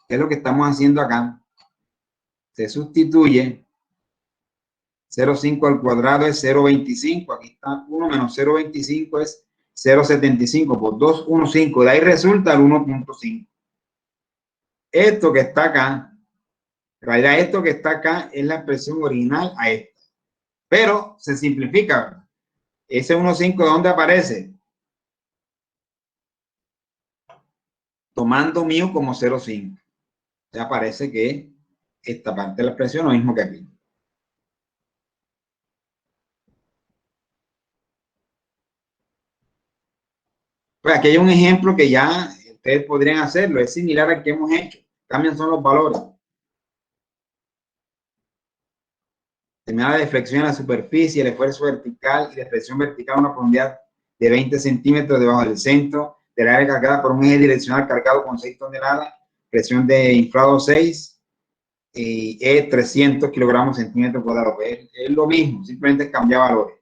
que es lo que estamos haciendo acá, se sustituye 0,5 al cuadrado es 0,25. Aquí está 1 menos 0,25 es 0,75 por 2, 1,5. De ahí resulta el 1,5. Esto que está acá, en realidad esto que está acá es la expresión original a esta. Pero se simplifica, ¿verdad? Ese 1,5 ¿dónde aparece? Tomando mu como 0,5. Ya parece que esta parte de la expresión es lo mismo que aquí. Pues aquí hay un ejemplo que ya ustedes podrían hacerlo, es similar al que hemos hecho. Cambian son los valores. Determinar la deflexión en la superficie, el esfuerzo vertical y la presión vertical a una profundidad de 20 centímetros debajo del centro del área cargada por un eje direccional cargado con 6 toneladas, presión de inflado 6 y 300 kilogramos centímetros cuadrados. Es lo mismo, simplemente cambia valores.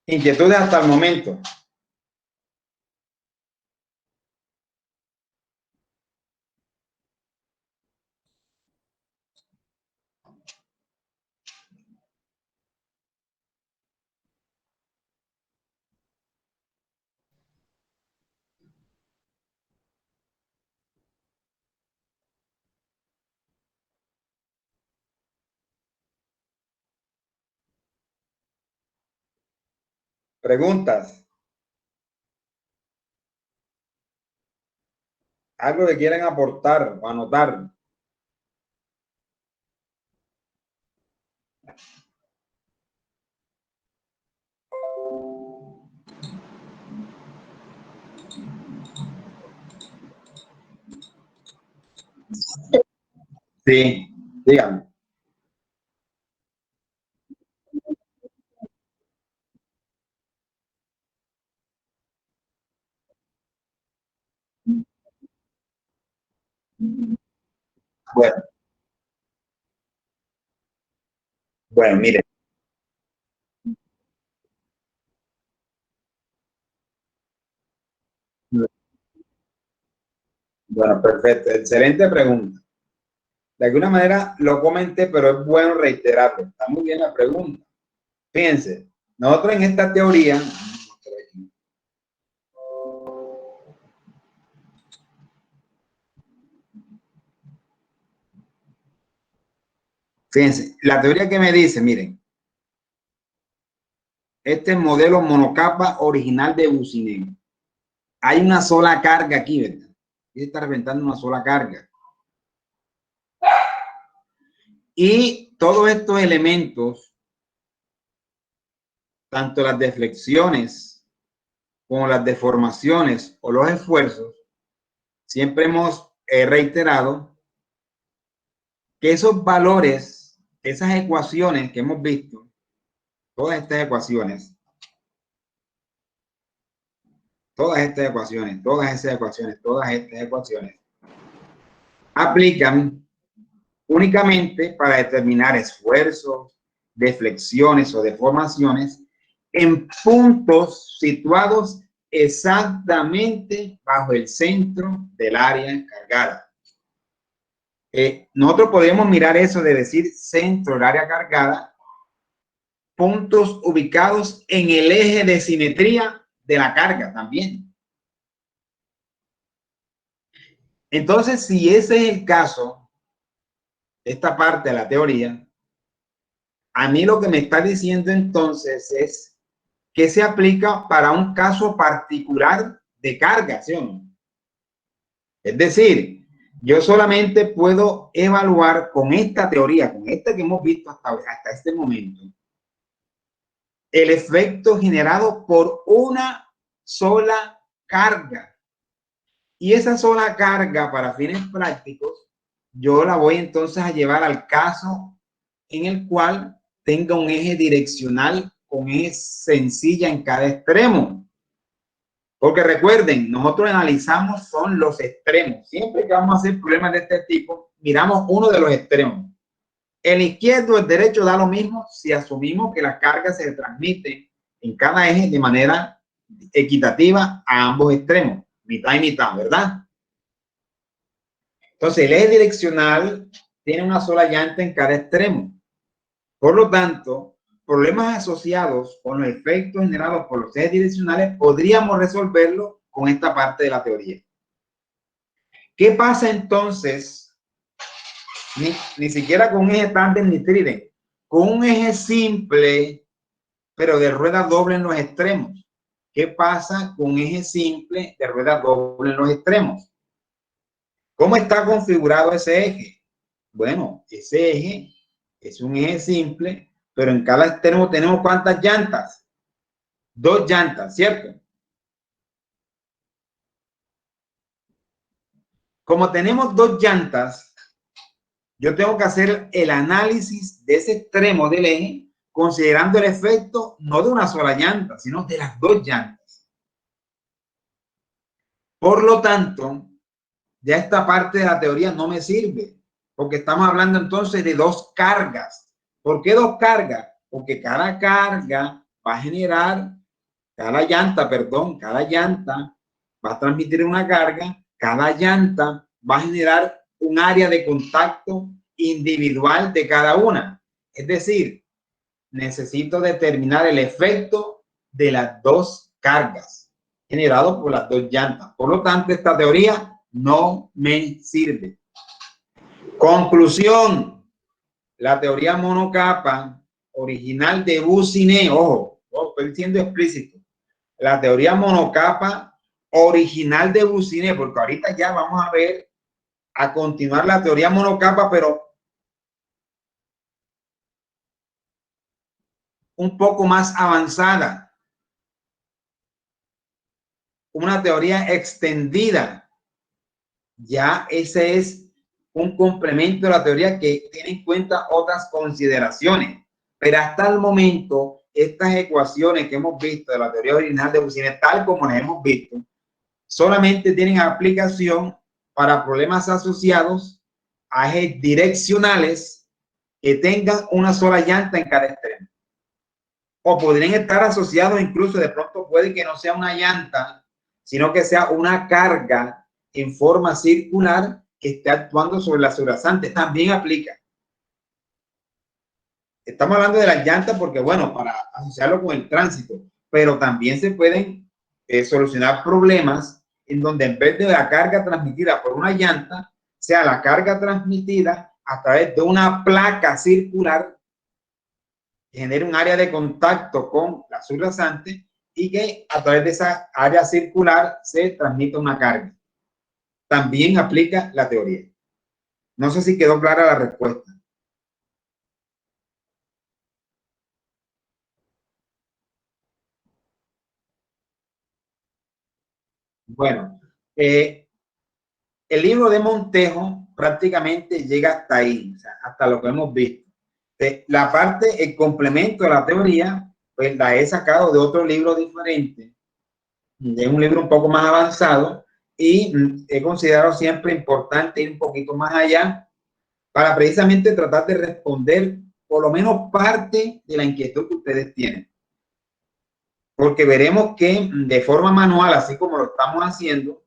Inquietudes hasta el momento. Preguntas. Algo que quieran aportar o anotar. Sí, díganme. Bueno, bueno, mire. Bueno, perfecto. Excelente pregunta. De alguna manera lo comenté, pero es bueno reiterarlo. Está muy bien la pregunta. Fíjense, nosotros en esta teoría, fíjense, la teoría que me dice, miren, este modelo monocapa original de Buciné. Hay una sola carga aquí, ¿verdad? Aquí está representando una sola carga. Y todos estos elementos, tanto las deflexiones como las deformaciones o los esfuerzos, siempre hemos reiterado que esos valores, esas ecuaciones que hemos visto, todas estas ecuaciones, todas estas ecuaciones, todas esas ecuaciones, todas estas ecuaciones, aplican únicamente para determinar esfuerzos, deflexiones o deformaciones en puntos situados exactamente bajo el centro del área cargada. Nosotros podemos mirar eso de decir centro del área cargada, puntos ubicados en el eje de simetría de la carga también. Entonces, si ese es el caso, esta parte de la teoría, a mí lo que me está diciendo entonces es que se aplica para un caso particular de carga, ¿sí o no? Es decir, yo solamente puedo evaluar con esta teoría, con esta que hemos visto hasta este momento, el efecto generado por una sola carga. Y esa sola carga, para fines prácticos, yo la voy entonces a llevar al caso en el cual tenga un eje direccional con eje sencilla en cada extremo. Porque recuerden, nosotros analizamos son los extremos. Siempre que vamos a hacer problemas de este tipo, miramos uno de los extremos. El izquierdo o el derecho da lo mismo si asumimos que la carga se transmite en cada eje de manera equitativa a ambos extremos, mitad y mitad, ¿verdad? Entonces, el eje direccional tiene una sola llanta en cada extremo. Por lo tanto, problemas asociados con los efectos generados por los ejes direccionales podríamos resolverlo con esta parte de la teoría. ¿Qué pasa entonces? Ni siquiera con un eje tándem ni trident, con un eje simple, pero de rueda doble en los extremos. ¿Qué pasa con un eje simple de rueda doble en los extremos? ¿Cómo está configurado ese eje? Bueno, ese eje es un eje simple, pero en cada extremo tenemos ¿cuántas llantas? 2 llantas, ¿cierto? Como tenemos 2 llantas, yo tengo que hacer el análisis de ese extremo del eje considerando el efecto no de una sola llanta, sino de las 2 llantas. Por lo tanto, ya esta parte de la teoría no me sirve, porque estamos hablando entonces de 2 cargas. ¿Por qué 2 cargas? Porque cada carga va a generar, cada llanta va a transmitir una carga, cada llanta va a generar un área de contacto individual de cada una. Es decir, necesito determinar el efecto de las 2 cargas generado por las 2 llantas. Por lo tanto, esta teoría no me sirve. Conclusión. La teoría monocapa original de Boussinet, ojo, estoy siendo explícito. La teoría monocapa original de Boussinet, porque ahorita ya vamos a ver, a continuar la teoría monocapa, pero un poco más avanzada. Una teoría extendida. Ya ese es un complemento de la teoría que tiene en cuenta otras consideraciones. Pero hasta el momento, estas ecuaciones que hemos visto de la teoría original de Boussinet, tal como las hemos visto, solamente tienen aplicación para problemas asociados a ejes direccionales que tengan una sola llanta en cada extremo. O podrían estar asociados, incluso de pronto puede que no sea una llanta, sino que sea una carga en forma circular que esté actuando sobre la subrasante. También aplica. Estamos hablando de las llantas porque, bueno, para asociarlo con el tránsito, pero también se pueden solucionar problemas en donde en vez de la carga transmitida por una llanta, sea la carga transmitida a través de una placa circular que genere un área de contacto con la subrasante y que a través de esa área circular se transmita una carga. También aplica la teoría. No sé si quedó clara la respuesta. Bueno, el libro de Montejo prácticamente llega hasta ahí, o sea, hasta lo que hemos visto. La parte, el complemento de la teoría, pues la he sacado de otro libro diferente, de un libro un poco más avanzado, y he considerado siempre importante ir un poquito más allá para precisamente tratar de responder por lo menos parte de la inquietud que ustedes tienen. Porque veremos que de forma manual, así como lo estamos haciendo,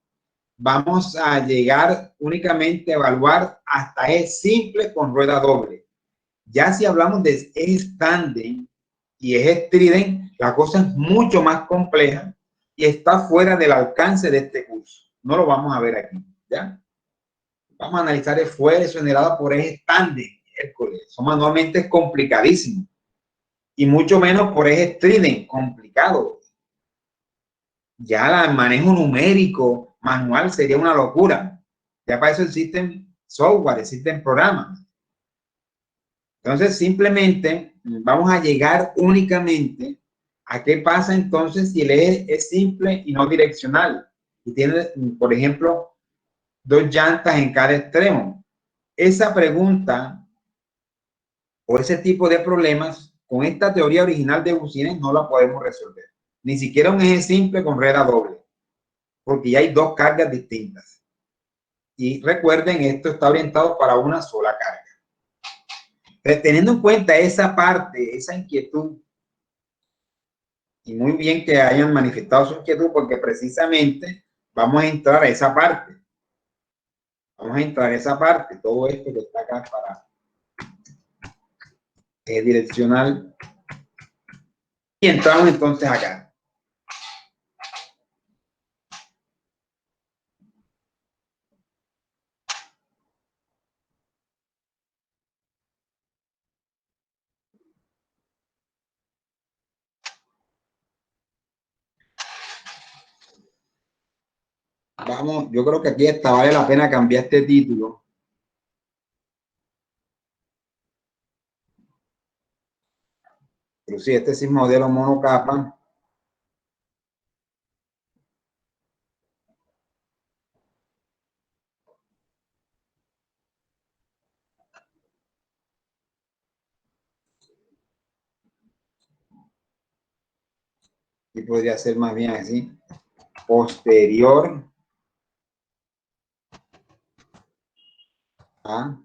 vamos a llegar únicamente a evaluar hasta ejes simples con rueda doble. Ya si hablamos de ejes tándem y ejes trident, la cosa es mucho más compleja y está fuera del alcance de este curso. No lo vamos a ver aquí, ¿ya? Vamos a analizar esfuerzo generado por ejes tándem. Eso manualmente es complicadísimo. Y mucho menos por ejes trident, complicado. Ya el manejo numérico manual sería una locura. Ya para eso existen software, existen programas. Entonces, simplemente vamos a llegar únicamente a qué pasa entonces si el eje es simple y no direccional. Y tiene, por ejemplo, 2 llantas en cada extremo. Esa pregunta o ese tipo de problemas con esta teoría original de Boussinet no la podemos resolver. Ni siquiera un eje simple con rueda doble, porque ya hay dos cargas distintas. Y recuerden, esto está orientado para una sola carga. Pero teniendo en cuenta esa parte, esa inquietud, y muy bien que hayan manifestado su inquietud, porque precisamente vamos a entrar a esa parte. Vamos a entrar a esa parte, todo esto que está acá para direccional. Y entramos entonces acá. Vamos, yo creo que aquí hasta vale la pena cambiar este título. Pero sí, este es el modelo monocapa. Y podría ser más bien así. Posterior a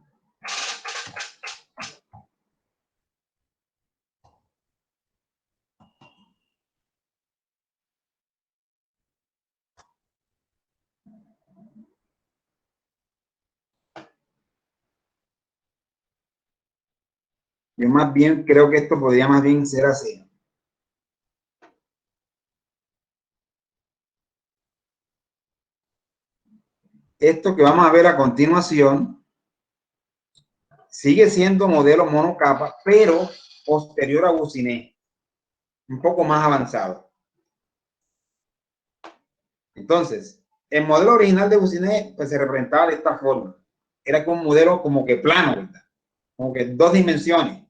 yo más bien creo que esto podría más bien ser así. Esto que vamos a ver a continuación sigue siendo modelo monocapa, pero posterior a Boussinet, un poco más avanzado. Entonces, el modelo original de Boussinet pues, se representaba de esta forma. Era como un modelo como que plano, ¿verdad? Como que dos dimensiones,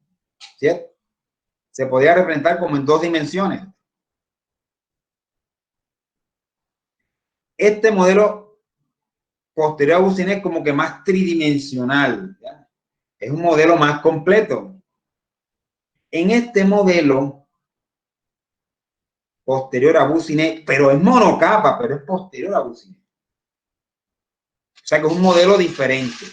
¿cierto? Se podía representar como en dos dimensiones. Este modelo posterior a Boussinet es como que más tridimensional, ¿ya? Es un modelo más completo. En este modelo posterior a Boussinet, pero es monocapa, pero es posterior a Boussinet. O sea que es un modelo diferente.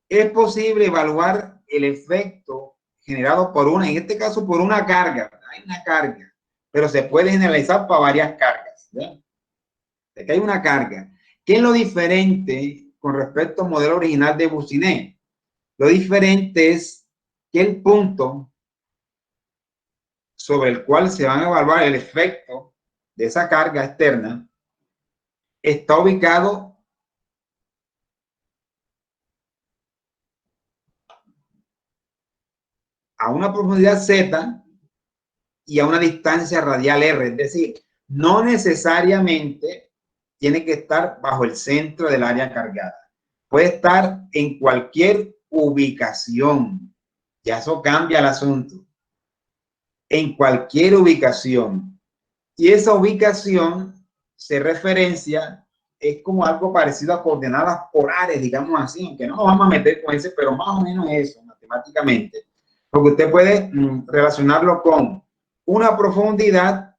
Es posible evaluar el efecto generado por una, en este caso por una carga, hay una carga, pero se puede generalizar para varias cargas, ¿ya? De que hay una carga. ¿Qué es lo diferente con respecto al modelo original de Boussinet? Lo diferente es que el punto sobre el cual se van a evaluar el efecto de esa carga externa está ubicado a una profundidad Z y a una distancia radial R, es decir, no necesariamente tiene que estar bajo el centro del área cargada. Puede estar en cualquier ubicación. Ya eso cambia el asunto. En cualquier ubicación. Y esa ubicación se referencia, es como algo parecido a coordenadas polares, digamos así, aunque no nos vamos a meter con ese, pero más o menos eso, matemáticamente. Porque usted puede relacionarlo con una profundidad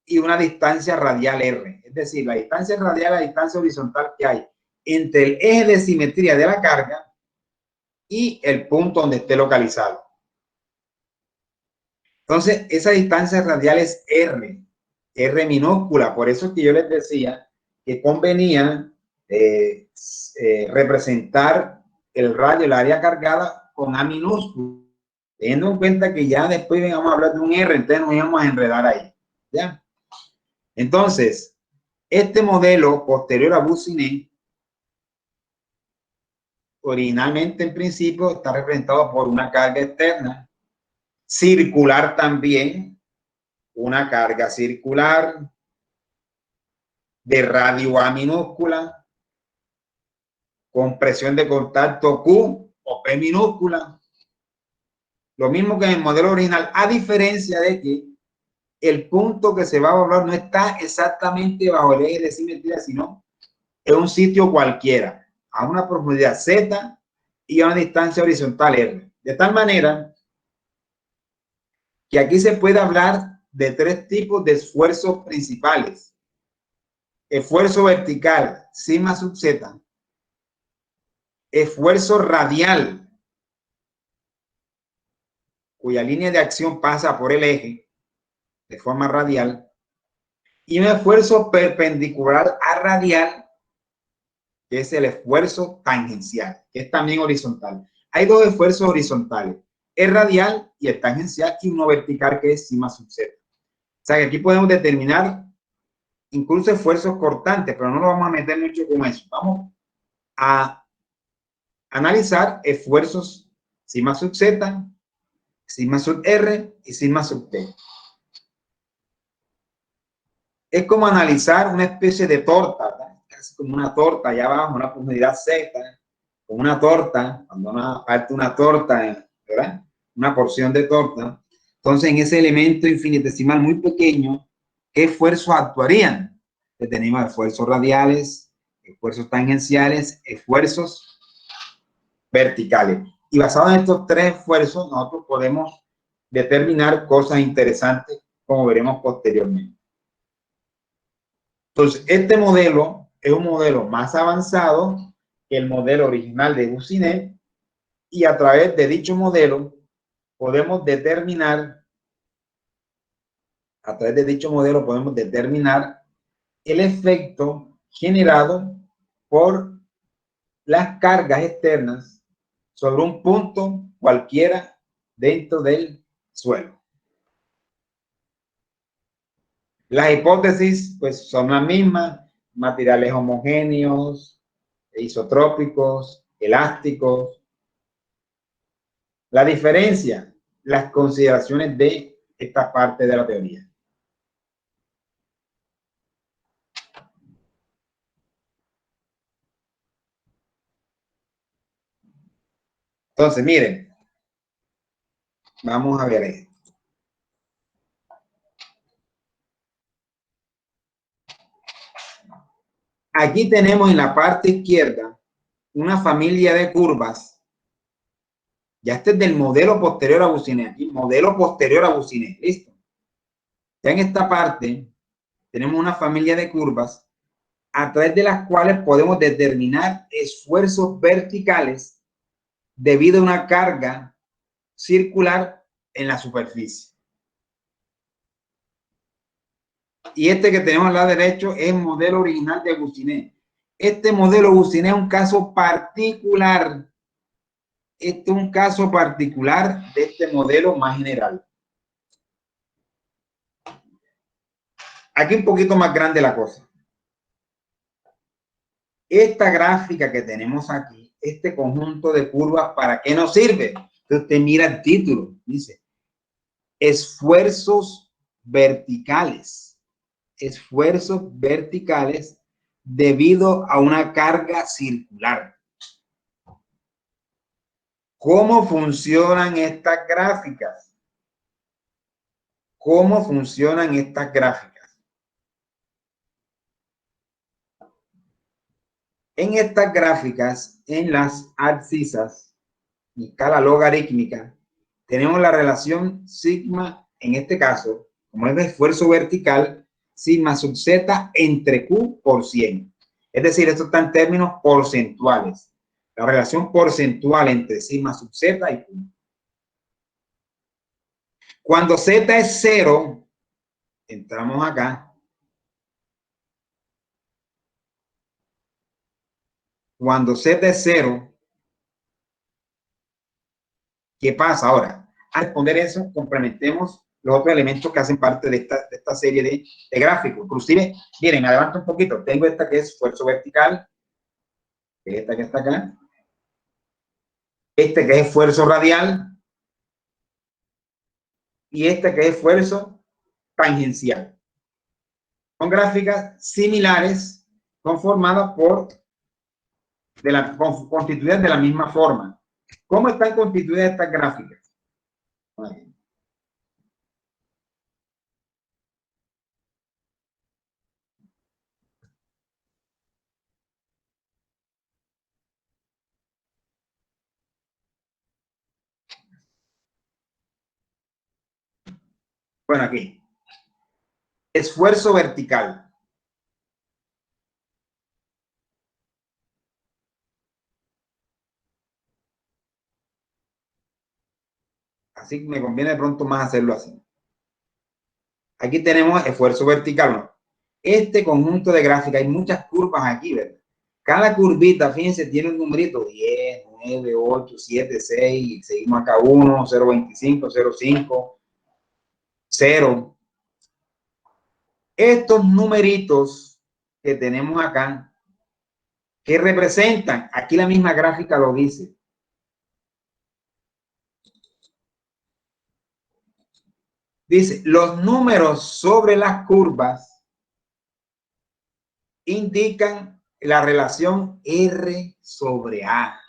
y una distancia radial R. Es decir, la distancia radial y la distancia horizontal que hay entre el eje de simetría de la carga y el punto donde esté localizado. Entonces, esa distancia radial es R minúscula. Por eso es que yo les decía que convenía representar el radio, el área cargada, con A minúscula. Teniendo en cuenta que ya después vamos a hablar de un R, entonces nos íbamos a enredar ahí. ¿Ya? Entonces, este modelo posterior a Boussinet, originalmente en principio está representado por una carga externa, circular también, una carga circular de radio A minúscula, con presión de contacto Q o P minúscula. Lo mismo que en el modelo original, a diferencia de que el punto que se va a evaluar no está exactamente bajo el eje de simetría, sino en un sitio cualquiera, a una profundidad Z y a una distancia horizontal R. De tal manera que aquí se puede hablar de tres tipos de esfuerzos principales. Esfuerzo vertical, sigma sub z. Esfuerzo radial, cuya línea de acción pasa por el eje de forma radial. Y un esfuerzo perpendicular a radial, que es el esfuerzo tangencial, que es también horizontal. Hay dos esfuerzos horizontales, el radial y el tangencial, y uno vertical que es sigma sub z. O sea que aquí podemos determinar incluso esfuerzos cortantes, pero no nos vamos a meter mucho con eso. Vamos a analizar esfuerzos sigma sub z, sigma sub r y sigma sub t. Es como analizar una especie de torta, ¿verdad? Casi como una torta allá abajo, una profundidad z, como una torta, cuando uno parte una torta, ¿verdad? Una porción de torta. Entonces, en ese elemento infinitesimal muy pequeño, ¿qué esfuerzos actuarían? Tenemos esfuerzos radiales, esfuerzos tangenciales, esfuerzos verticales. Y basado en estos tres esfuerzos, nosotros podemos determinar cosas interesantes, como veremos posteriormente. Entonces, este modelo es un modelo más avanzado que el modelo original de Goussinet, y a través de dicho modelo podemos determinar, el efecto generado por las cargas externas sobre un punto cualquiera dentro del suelo. Las hipótesis pues son las mismas: materiales homogéneos, isotrópicos, elásticos. La diferencia, las consideraciones de esta parte de la teoría. Entonces, miren, vamos a ver esto. Aquí tenemos en la parte izquierda una familia de curvas. Ya este es del modelo posterior a Goussinet. Aquí, modelo posterior a Goussinet. Listo. Ya en esta parte tenemos una familia de curvas a través de las cuales podemos determinar esfuerzos verticales debido a una carga circular en la superficie. Y este que tenemos al lado derecho es el modelo original de Goussinet. Este modelo Goussinet es un caso particular. Este es un caso particular de este modelo más general. Aquí un poquito más grande la cosa. Esta gráfica que tenemos aquí, este conjunto de curvas, ¿para qué nos sirve? Entonces usted mira el título, dice esfuerzos verticales. Esfuerzos verticales debido a una carga circular. ¿Cómo funcionan estas gráficas? ¿Cómo funcionan estas gráficas? En estas gráficas, en las abscisas, en escala logarítmica, tenemos la relación sigma, en este caso, como es de esfuerzo vertical, sigma sub z entre Q por 100. Es decir, esto está en términos porcentuales. La relación porcentual entre sigma sub z y Q. Cuando z es 0, entramos acá. Cuando z es 0, ¿qué pasa ahora? Al responder eso, complementemos los otros elementos que hacen parte de esta serie de gráficos. Inclusive, miren, me adelanto un poquito. Tengo esta que es esfuerzo vertical, que es esta que está acá. Este que es esfuerzo radial. Y este que es esfuerzo tangencial. Son gráficas similares, conformadas constituidas de la misma forma. ¿Cómo están constituidas estas gráficas? Bueno, aquí. Esfuerzo vertical. Así que me conviene de pronto más hacerlo así. Aquí tenemos esfuerzo vertical, ¿no? Este conjunto de gráficas, hay muchas curvas aquí, ¿verdad? Cada curvita, fíjense, tiene un numerito, 10, 9, 8, 7, 6, seguimos acá 1, 0.25, 0.5, 0. Estos numeritos que tenemos acá, ¿qué representan? Aquí la misma gráfica lo dice. Dice, los números sobre las curvas indican la relación R sobre A.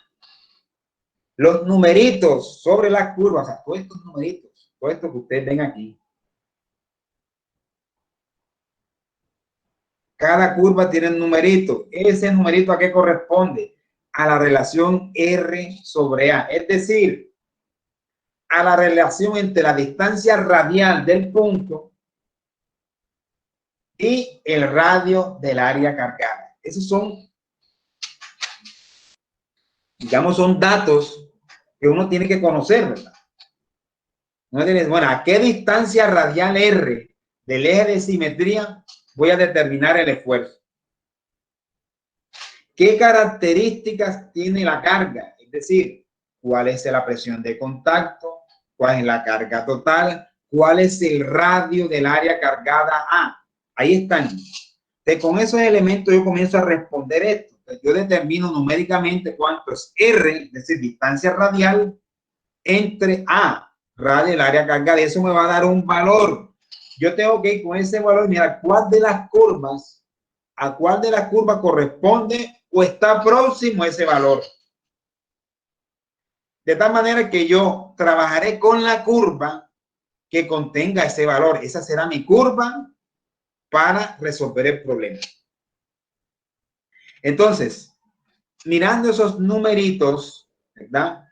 Los numeritos sobre las curvas, o sea, todos estos numeritos, todo esto que ustedes ven aquí. Cada curva tiene un numerito. ¿Ese numerito a qué corresponde? A la relación R sobre A. Es decir, a la relación entre la distancia radial del punto y el radio del área cargada. Esos son, digamos, son datos que uno tiene que conocer, ¿verdad? Uno tiene, bueno, ¿a qué distancia radial R del eje de simetría voy a determinar el esfuerzo? ¿Qué características tiene la carga? Es decir, ¿cuál es la presión de contacto? ¿Cuál es la carga total? ¿Cuál es el radio del área cargada A? Ahí están. Entonces, con esos elementos yo comienzo a responder esto. Entonces, yo determino numéricamente cuánto es R, es decir, distancia radial, entre A, radio del área cargada. Y eso me va a dar un valor. Yo tengo que ir con ese valor, mira, ¿cuál de las curvas, a cuál de las curvas corresponde o está próximo a ese valor? De tal manera que yo trabajaré con la curva que contenga ese valor. Esa será mi curva para resolver el problema. Entonces, mirando esos numeritos, ¿verdad?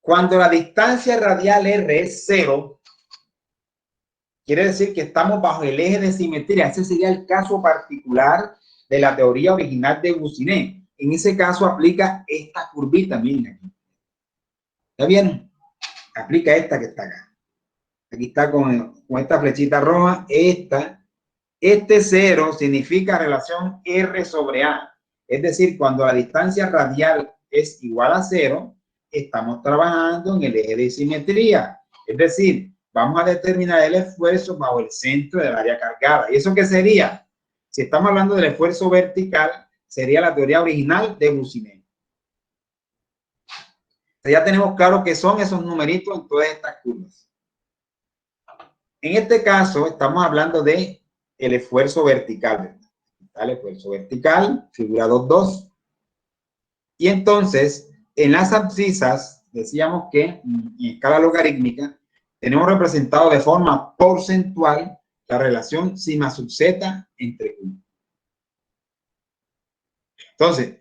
Cuando la distancia radial R es 0, quiere decir que estamos bajo el eje de simetría. Ese sería el caso particular de la teoría original de Goussinet. En ese caso aplica esta curvita, miren aquí. ¿Está bien? Aplica esta que está acá. Aquí está con esta flechita roja. Este 0 significa relación R sobre A. Es decir, cuando la distancia radial es igual a 0, estamos trabajando en el eje de simetría. Es decir, vamos a determinar el esfuerzo bajo el centro del área cargada. ¿Y eso qué sería? Si estamos hablando del esfuerzo vertical, sería la teoría original de Goussinet. Ya tenemos claro qué son esos numeritos en todas estas curvas. En este caso, estamos hablando de el esfuerzo vertical. El esfuerzo vertical, figura 2.2. Y entonces, en las abscisas, decíamos que en escala logarítmica, tenemos representado de forma porcentual la relación sigma sub z entre Q. Entonces,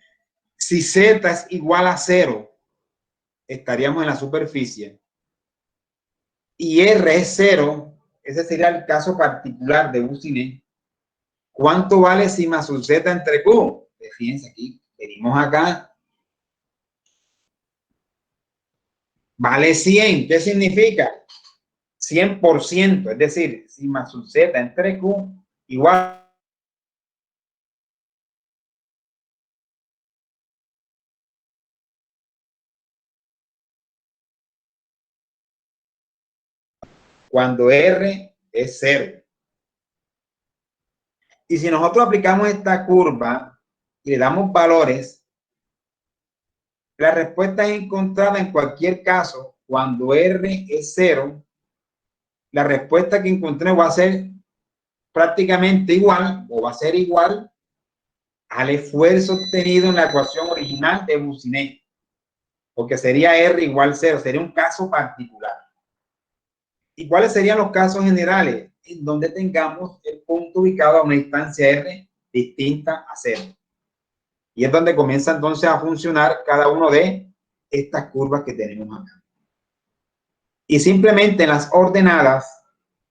si z es igual a 0, estaríamos en la superficie. Y R es 0, ese sería el caso particular de Goussinet. ¿Cuánto vale sigma sub z entre Q? Fíjense aquí, venimos acá. Vale 100. ¿Qué significa? 100%, es decir, sigma sub z entre Q igual cuando R es 0. Y si nosotros aplicamos esta curva y le damos valores, la respuesta es encontrada en cualquier caso cuando R es 0. La respuesta que encontré va a ser prácticamente igual o va a ser igual al esfuerzo obtenido en la ecuación original de Goussinet, porque sería R igual 0, sería un caso particular. ¿Y cuáles serían los casos generales? En donde tengamos el punto ubicado a una distancia R distinta a 0. Y es donde comienza entonces a funcionar cada uno de estas curvas que tenemos acá. Y simplemente en las ordenadas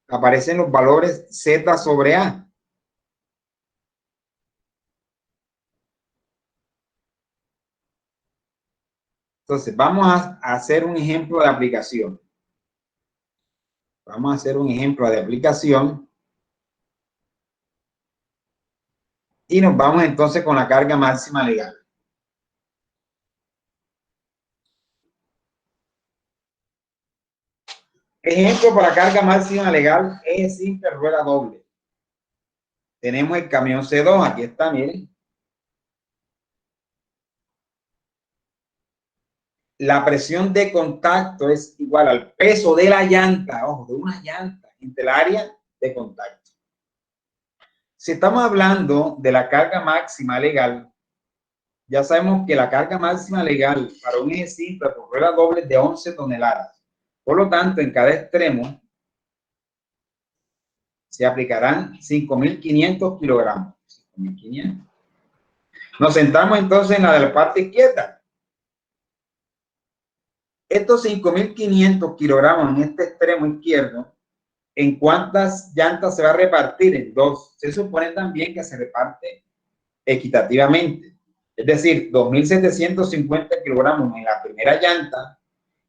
aparecen los valores Z sobre A. Entonces, vamos a hacer un ejemplo de aplicación. Vamos a hacer un ejemplo de aplicación. Y nos vamos entonces con la carga máxima legal. Ejemplo para carga máxima legal es simple rueda doble. Tenemos el camión C2, aquí está, miren. La presión de contacto es igual al peso de la llanta, ojo, de una llanta entre el área de contacto. Si estamos hablando de la carga máxima legal, ya sabemos que la carga máxima legal para un eje simple por rueda doble es de 11 toneladas. Por lo tanto, en cada extremo se aplicarán 5.500 kilogramos. 5.500. Nos centramos entonces en la de la parte izquierda. Estos 5.500 kilogramos en este extremo izquierdo, ¿en cuántas llantas se va a repartir? En dos. Se supone también que se reparte equitativamente. Es decir, 2.750 kilogramos en la primera llanta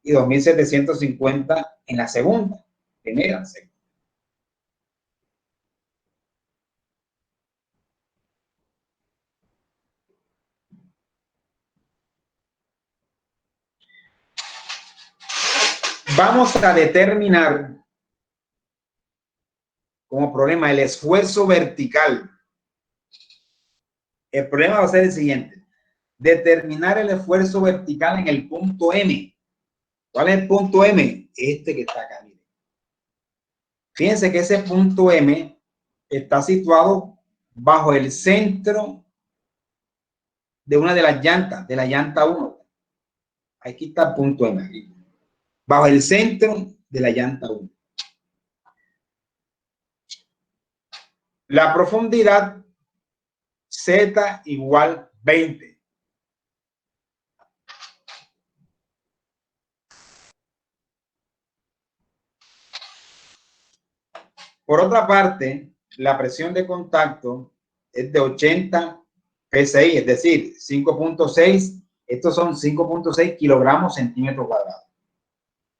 y 2.750 en la segunda. Primera, segunda. Vamos a determinar como problema el esfuerzo vertical. El problema va a ser el siguiente. Determinar el esfuerzo vertical en el punto M. ¿Cuál es el punto M? Este que está acá. Miren. Fíjense que ese punto M está situado bajo el centro de una de las llantas, de la llanta 1. Aquí está el punto M. Aquí. Bajo el centro de la llanta 1. La profundidad Z igual 20. Por otra parte, la presión de contacto es de 80 PSI, es decir, 5.6. Estos son 5.6 kilogramos centímetros cuadrados.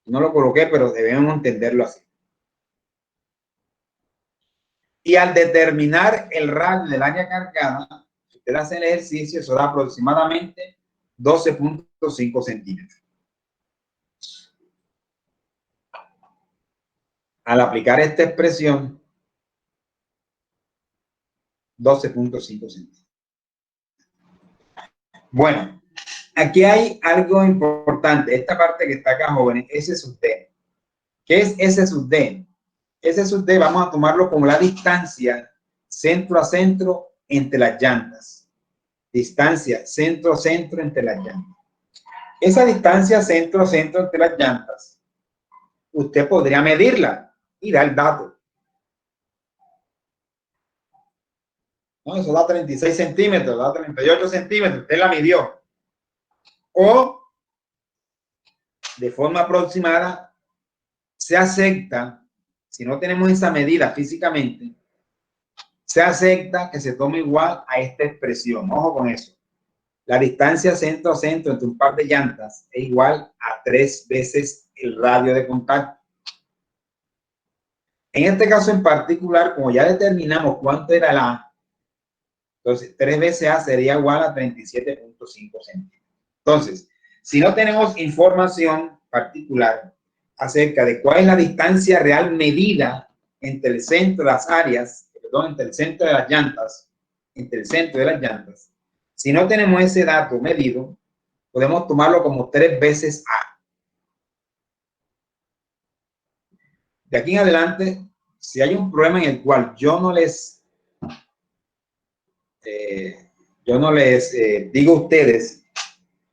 No lo coloqué, pero debemos entenderlo así. Y al determinar el radio del área cargada, si usted hace el ejercicio, eso da aproximadamente 12.5 centímetros. Al aplicar esta expresión, 12.5 centímetros. Bueno, aquí hay algo importante. Esta parte que está acá, jóvenes, S sub D. ¿Qué es S sub D? S sub D vamos a tomarlo como la distancia centro a centro entre las llantas. Distancia centro a centro entre las llantas. Esa distancia centro a centro entre las llantas, usted podría medirla y dar el dato. No, eso da 36 centímetros, da 38 centímetros, usted la midió. O de forma aproximada, se acepta, si no tenemos esa medida físicamente, se acepta que se tome igual a esta expresión. Ojo con eso. La distancia centro a centro entre un par de llantas es igual a 3 veces el radio de contacto. En este caso en particular, como ya determinamos cuánto era la A, entonces 3 veces A sería igual a 37.5 centímetros. Entonces, si no tenemos información particular acerca de cuál es la distancia real medida entre el centro de las áreas, perdón, entre el centro de las llantas, si no tenemos ese dato medido, podemos tomarlo como 3 veces A. De aquí en adelante, si hay un problema en el cual yo no les digo a ustedes,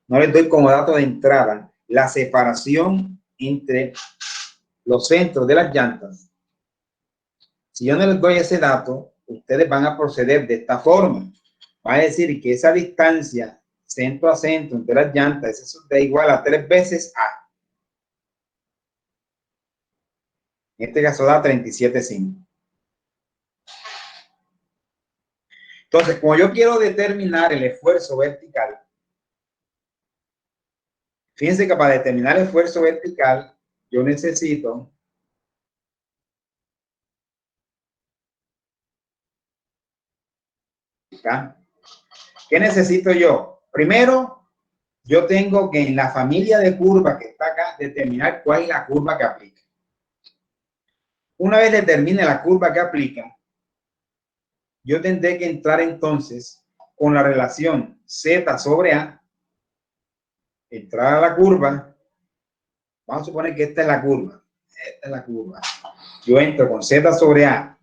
no les doy como dato de entrada la separación entre los centros de las llantas. Si yo no les doy ese dato, ustedes van a proceder de esta forma. Va a decir que esa distancia centro a centro entre las llantas, eso da igual a 3 veces A. En este caso da 37,5. Entonces, como yo quiero determinar el esfuerzo vertical, fíjense que para determinar el esfuerzo vertical, yo necesito ¿acá? ¿Qué necesito yo? Primero, yo tengo que en la familia de curvas que está acá, determinar cuál es la curva que aplica. Una vez determine la curva que aplica, yo tendré que entrar entonces con la relación Z sobre A, entrar a la curva. Vamos a suponer que esta es la curva. Esta es la curva. Yo entro con Z sobre A,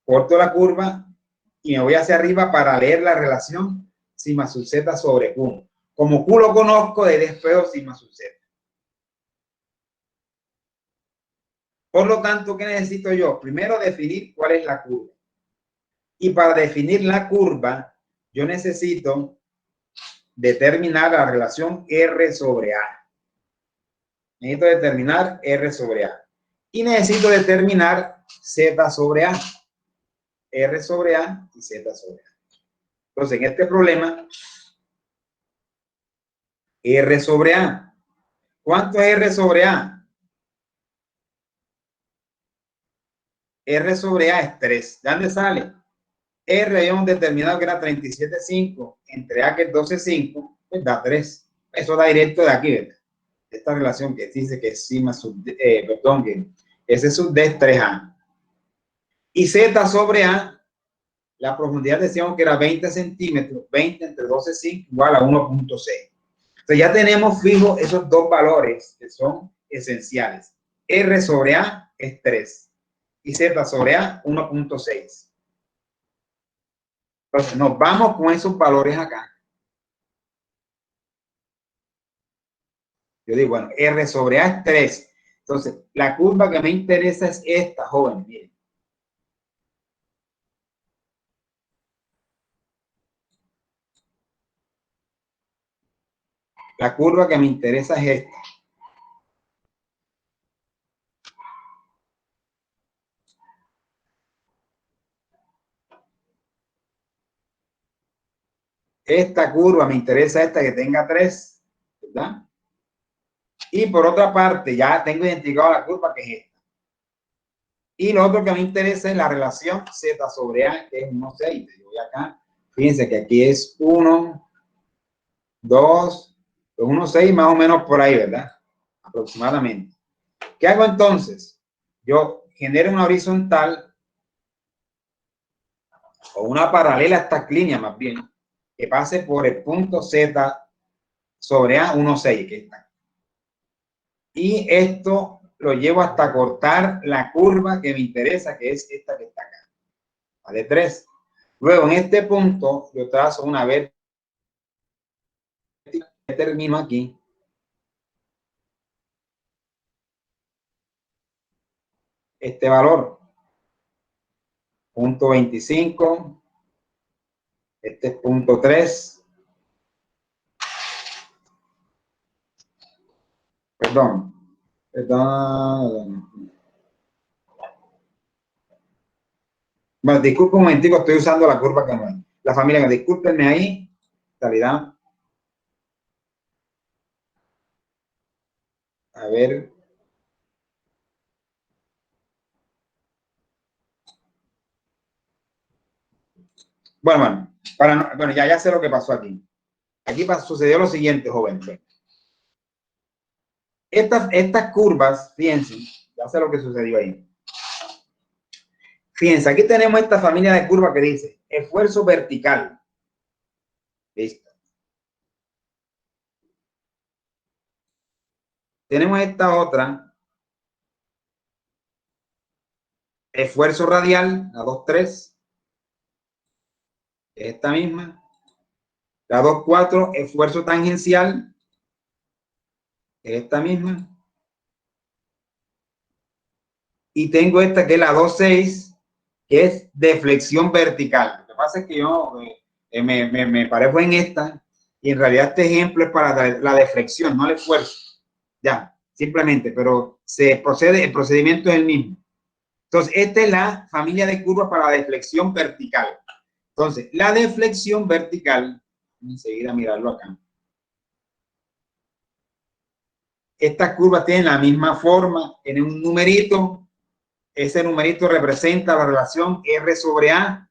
corto la curva y me voy hacia arriba para leer la relación sigma sub Z sobre Q. Como Q lo conozco, de despego sigma sub Z. Por lo tanto, ¿qué necesito yo? Primero definir cuál es la curva. Y para definir la curva, yo necesito determinar la relación R sobre A. Necesito determinar R sobre A. Y necesito determinar Z sobre A. R sobre A y Z sobre A. Entonces, en este problema, R sobre A. ¿Cuánto es R sobre A? R sobre A es 3. ¿De dónde sale? R habíamos determinado que era 37,5 entre A que es 12,5, pues da 3. Eso da directo de aquí, ¿verdad? Esta relación que dice que es sigma sub D, perdón, que S sub D es 3A. Y Z sobre A, la profundidad decíamos que era 20 centímetros, 20 entre 12,5 igual a 1,6. Entonces ya tenemos fijos esos dos valores que son esenciales. R sobre A es 3 y Z sobre A 1,6. Entonces nos vamos con esos valores acá. Yo digo, bueno, R sobre A es 3. Entonces, la curva que me interesa es esta, joven. Miren. La curva que me interesa es esta. Esta curva me interesa esta que tenga 3, ¿verdad? Y por otra parte, ya tengo identificado la curva que es esta. Y lo otro que me interesa es la relación Z sobre A, que es 1,6. Yo voy acá. Fíjense que aquí es 1, 2, 1,6 más o menos por ahí, ¿verdad? Aproximadamente. ¿Qué hago entonces? Yo genero una horizontal o una paralela a esta línea más bien, que pase por el punto Z sobre A 1,6, que está. Y esto lo llevo hasta cortar la curva que me interesa, que es esta que está acá, la de 3. Luego, en este punto, yo trazo una vértice, termino aquí. Este valor, punto 25, este es punto 3. Perdón. Bueno, disculpen un momentico, estoy usando la curva que no es. La familia, discúlpenme ahí, realidad. A ver. Bueno, ya sé lo que pasó aquí. Aquí sucedió lo siguiente, joven. Estas curvas, fíjense, ya sé lo que sucedió ahí. Fíjense, aquí tenemos esta familia de curvas que dice esfuerzo vertical. Listo. Tenemos esta otra, esfuerzo radial, la 2,3, esta misma. La 2,4, esfuerzo tangencial, esta misma. Y tengo esta que es la 2,6, que es deflexión vertical. Lo que pasa es que yo me paré en esta, y en realidad este ejemplo es para la deflexión, no el esfuerzo. Ya, simplemente, pero el procedimiento es el mismo. Entonces, esta es la familia de curvas para la deflexión vertical. Entonces, la deflexión vertical, enseguida mirarlo acá. Estas curvas tienen la misma forma, tienen un numerito. Ese numerito representa la relación R sobre A.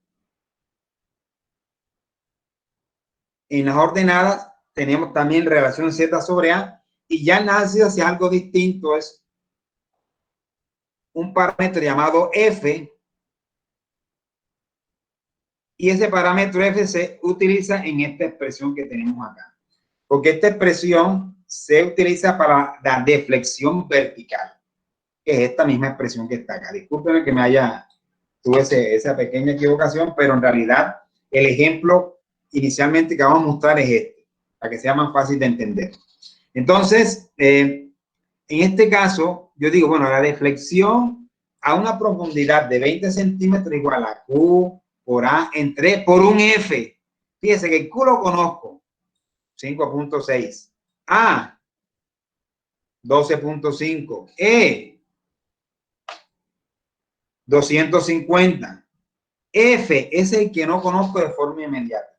En las ordenadas tenemos también relación Z sobre A. Y ya en las ácidas es algo distinto, es un parámetro llamado F. Y ese parámetro F se utiliza en esta expresión que tenemos acá. Porque esta expresión se utiliza para la deflexión vertical, que es esta misma expresión que está acá. Discúlpenme que tuve esa pequeña equivocación, pero en realidad el ejemplo inicialmente que vamos a mostrar es este, para que sea más fácil de entender. Entonces, en este caso, yo digo, bueno, la deflexión a una profundidad de 20 centímetros igual a Q por A por un F. Fíjese que el Q lo conozco, 5.6. A, 12.5. E, 250. F es el que no conozco de forma inmediata.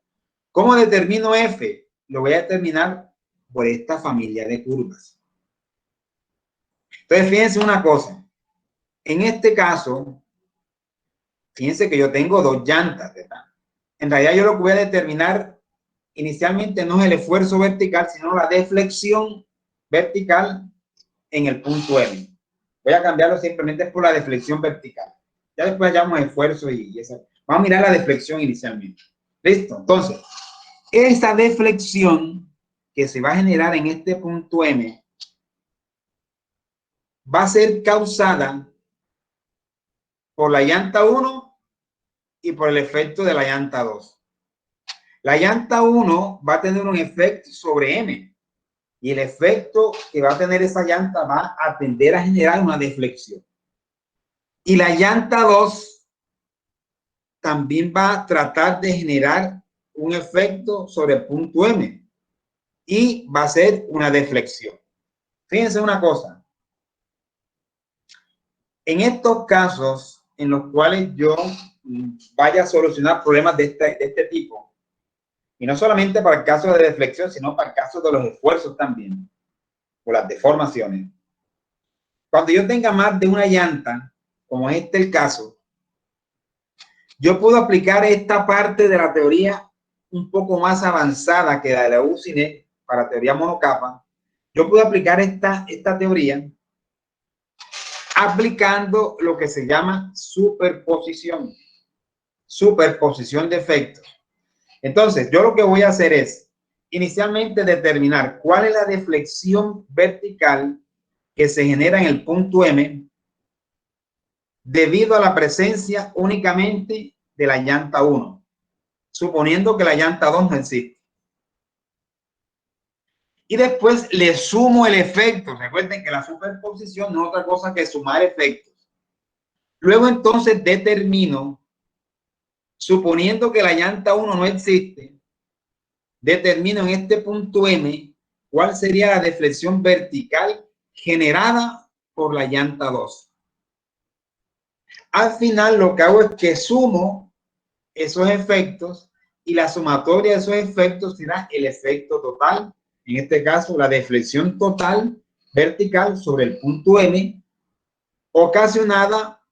¿Cómo determino F? Lo voy a determinar por esta familia de curvas. Entonces, fíjense una cosa. En este caso, fíjense que yo tengo dos llantas, ¿verdad? En realidad, yo lo que voy a determinar inicialmente no es el esfuerzo vertical, sino la deflexión vertical en el punto M. Voy a cambiarlo simplemente por la deflexión vertical. Ya después hallamos esfuerzo y esa. Vamos a mirar la deflexión inicialmente. ¿Listo? Entonces, esa deflexión que se va a generar en este punto M va a ser causada por la llanta 1 y por el efecto de la llanta 2. La llanta 1 va a tener un efecto sobre M y el efecto que va a tener esa llanta va a tender a generar una deflexión. Y la llanta 2 también va a tratar de generar un efecto sobre el punto M y va a ser una deflexión. Fíjense una cosa. En estos casos en los cuales yo vaya a solucionar problemas de este tipo, y no solamente para el caso de deflexión, sino para el caso de los esfuerzos también, o las deformaciones. Cuando yo tenga más de una llanta, como es el caso, yo puedo aplicar esta parte de la teoría un poco más avanzada que la de la UCINE para teoría monocapa. Yo puedo aplicar esta teoría aplicando lo que se llama superposición de efectos. Entonces, yo lo que voy a hacer es inicialmente determinar cuál es la deflexión vertical que se genera en el punto M debido a la presencia únicamente de la llanta 1, suponiendo que la llanta 2 no existe. Y después le sumo el efecto. Recuerden que la superposición no es otra cosa que sumar efectos. Luego entonces determino, suponiendo que la llanta 1 no existe, determino en este punto M cuál sería la deflexión vertical generada por la llanta 2. Al final lo que hago es que sumo esos efectos y la sumatoria de esos efectos será el efecto total. En este caso, la deflexión total vertical sobre el punto M ocasionada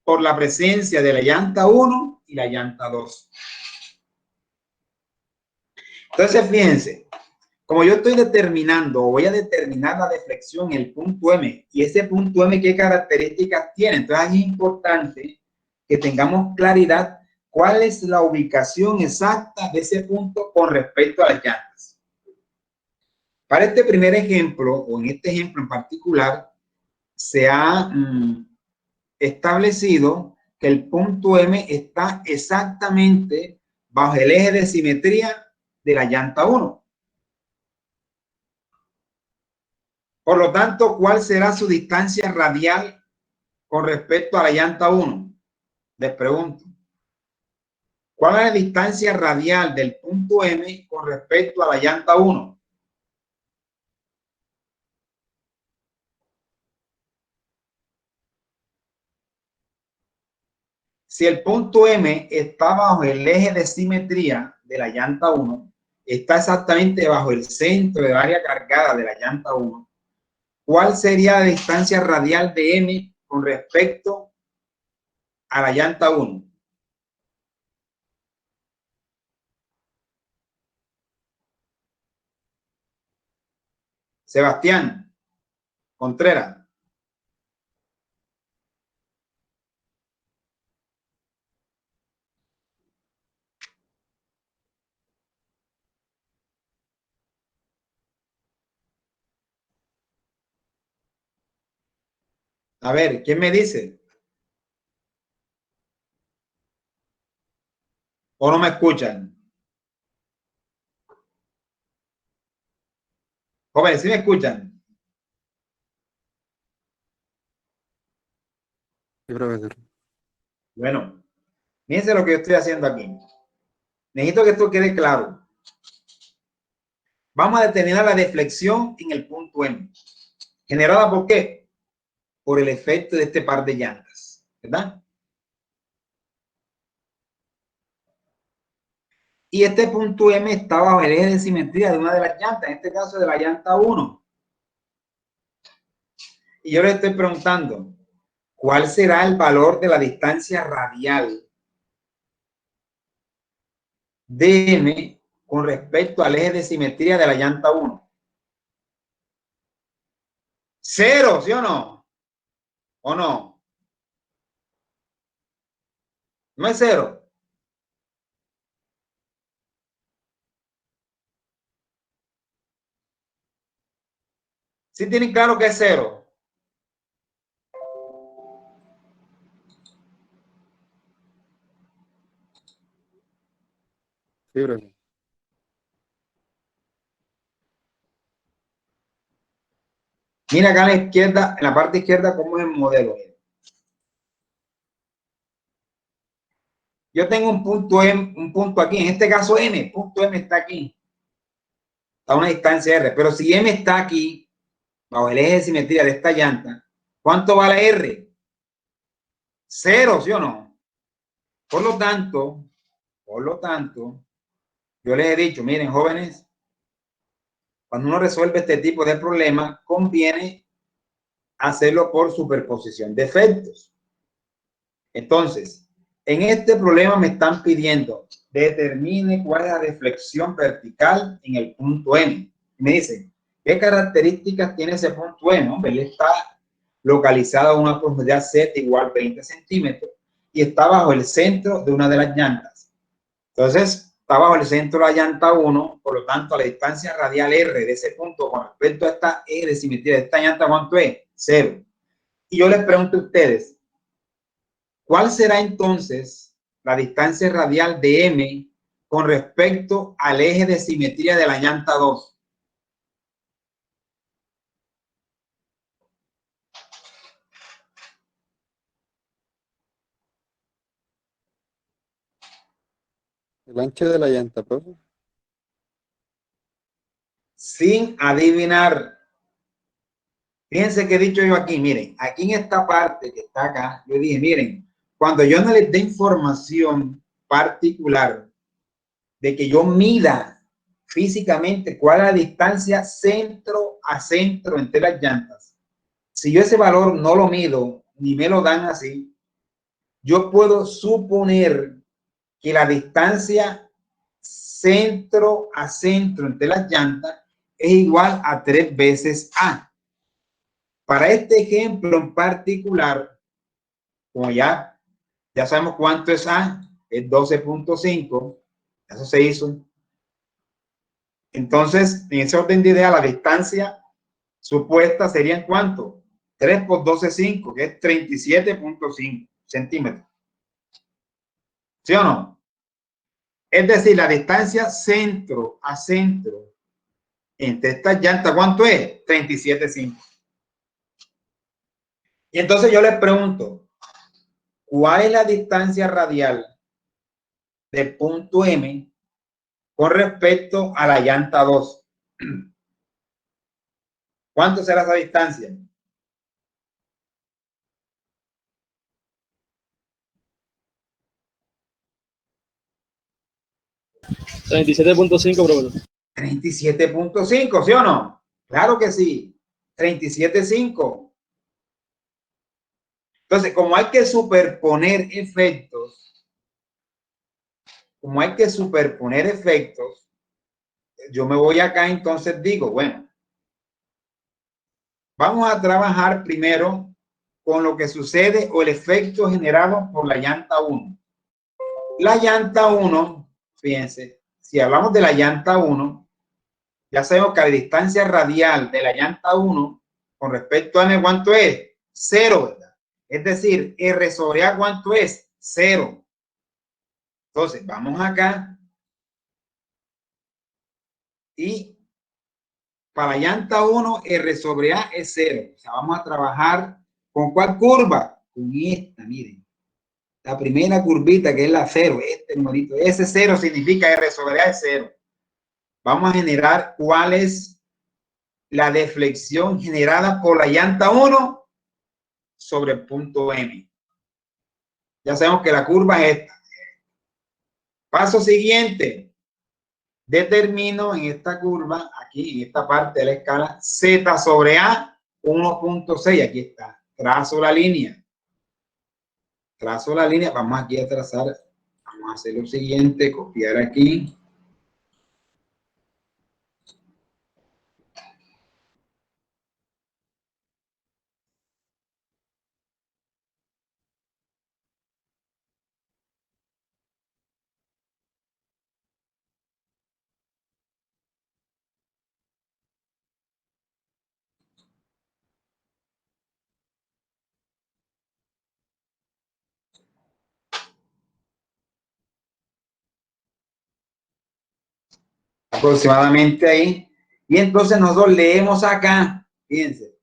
por la presencia de la llanta 1 y la llanta 2. Entonces, fíjense, como yo estoy determinando o voy a determinar la deflexión en el punto M y ese punto M qué características tiene, entonces es importante que tengamos claridad cuál es la ubicación exacta de ese punto con respecto a las llantas. Para este primer ejemplo, o en este ejemplo en particular, se ha establecido que el punto M está exactamente bajo el eje de simetría de la llanta 1. Por lo tanto, ¿cuál será su distancia radial con respecto a la llanta 1? Les pregunto. ¿Cuál es la distancia radial del punto M con respecto a la llanta 1? Si el punto M está bajo el eje de simetría de la llanta 1, está exactamente bajo el centro del área cargada de la llanta 1, ¿cuál sería la distancia radial de M con respecto a la llanta 1? Sebastián Contreras. A ver, ¿quién me dice? ¿O no me escuchan? Jóvenes, ¿sí me escuchan? Sí, profesor. Bueno, fíjense lo que yo estoy haciendo aquí. Necesito que esto quede claro. Vamos a determinar la deflexión en el punto M. ¿Generada por qué? Por el efecto de este par de llantas, ¿verdad? Y este punto M está bajo el eje de simetría de una de las llantas, en este caso de la llanta 1. Y yo le estoy preguntando, ¿cuál será el valor de la distancia radial de M con respecto al eje de simetría de la llanta 1? ¿Cero, sí o no? ¿O no? ¿No es cero? ¿Sí tienen claro que es cero? Sí, profesor. Mira acá a la izquierda, en la parte izquierda, cómo es el modelo. Yo tengo un punto M, un punto aquí, en este caso M, punto M está aquí, a una distancia R, pero si M está aquí, bajo el eje de simetría de esta llanta, ¿cuánto vale R? Cero, ¿sí o no? Por lo tanto, yo les he dicho, miren, jóvenes, cuando uno resuelve este tipo de problemas, conviene hacerlo por superposición de efectos. Entonces, en este problema me están pidiendo determine cuál es la deflexión vertical en el punto M. Me dicen, ¿qué características tiene ese punto M? Hombre, él está localizado a una profundidad Z igual 20 centímetros y está bajo el centro de una de las llantas. Entonces, está bajo el centro de la llanta 1, por lo tanto, la distancia radial R de ese punto con respecto a esta E de simetría de esta llanta, ¿cuánto es? 0. Y yo les pregunto a ustedes, ¿cuál será entonces la distancia radial de M con respecto al eje de simetría de la llanta 2? El ancho de la llanta, profe. Sin adivinar. Fíjense que he dicho yo aquí, miren, aquí en esta parte que está acá, yo dije, miren, cuando yo no les dé información particular de que yo mida físicamente cuál es la distancia centro a centro entre las llantas, si yo ese valor no lo mido ni me lo dan así, yo puedo suponer que la distancia centro a centro entre las llantas es igual a 3 veces A. Para este ejemplo en particular, como ya sabemos cuánto es A, es 12.5, eso se hizo. Entonces, en ese orden de idea, la distancia supuesta sería en cuánto? 3 por 12, 5, que es 37.5 centímetros. ¿Sí o no? Es decir, la distancia centro a centro entre estas llantas, ¿cuánto es? 37.5. Y entonces yo les pregunto, ¿cuál es la distancia radial del punto M con respecto a la llanta 2? ¿Cuánto será esa distancia? ¿En 37.5, profesor. 37.5, ¿sí o no? Claro que sí. 37.5. Entonces, como hay que superponer efectos, yo me voy acá, entonces digo, bueno, vamos a trabajar primero con lo que sucede o el efecto generado por la llanta 1. La llanta 1, fíjense, si hablamos de la llanta 1, ya sabemos que la distancia radial de la llanta 1 con respecto a M, ¿cuánto es? 0, ¿verdad? Es decir, R sobre A, ¿cuánto es? 0. Entonces, vamos acá y para la llanta 1, R sobre A es 0. O sea, vamos a trabajar ¿con cuál curva? Con esta, miren. La primera curvita que es la 0, este numerito. Ese 0 significa R sobre A es 0. Vamos a generar cuál es la deflexión generada por la llanta 1 sobre el punto M. Ya sabemos que la curva es esta. Paso siguiente. Determino en esta curva, aquí en esta parte de la escala, Z sobre A 1.6. Aquí está. Trazo la línea. Vamos aquí a trazar. Vamos a hacer lo siguiente. Copiar aquí. Aproximadamente ahí. Y entonces nosotros leemos acá, fíjense.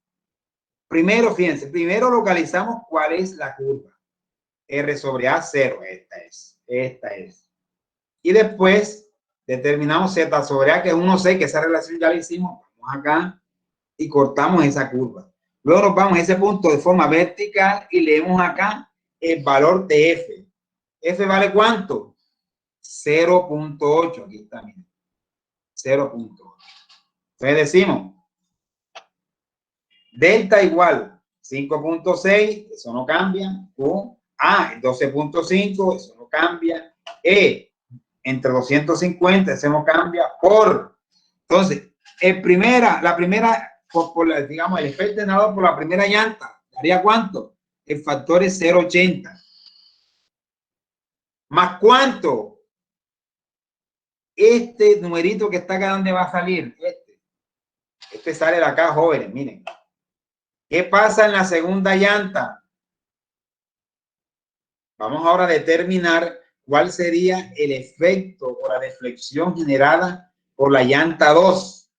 Primero localizamos cuál es la curva. R sobre A 0, esta es. Y después determinamos Z sobre A, que es 1,6, que esa relación ya la hicimos. Vamos acá y cortamos esa curva. Luego nos vamos a ese punto de forma vertical y leemos acá el valor de F. F vale ¿cuánto? 0.8. Aquí está, miren. 0.8. Entonces decimos, delta igual 5.6, eso no cambia. A, 12.5, eso no cambia. E, entre 250, eso no cambia. Entonces, la primera, digamos, el efecto generado por la primera llanta, ¿daría cuánto? El factor es 0.80. ¿Más cuánto? Este numerito que está acá, ¿dónde va a salir? Este sale de acá, jóvenes, miren. ¿Qué pasa en la segunda llanta? Vamos ahora a determinar cuál sería el efecto o la deflexión generada por la llanta 2.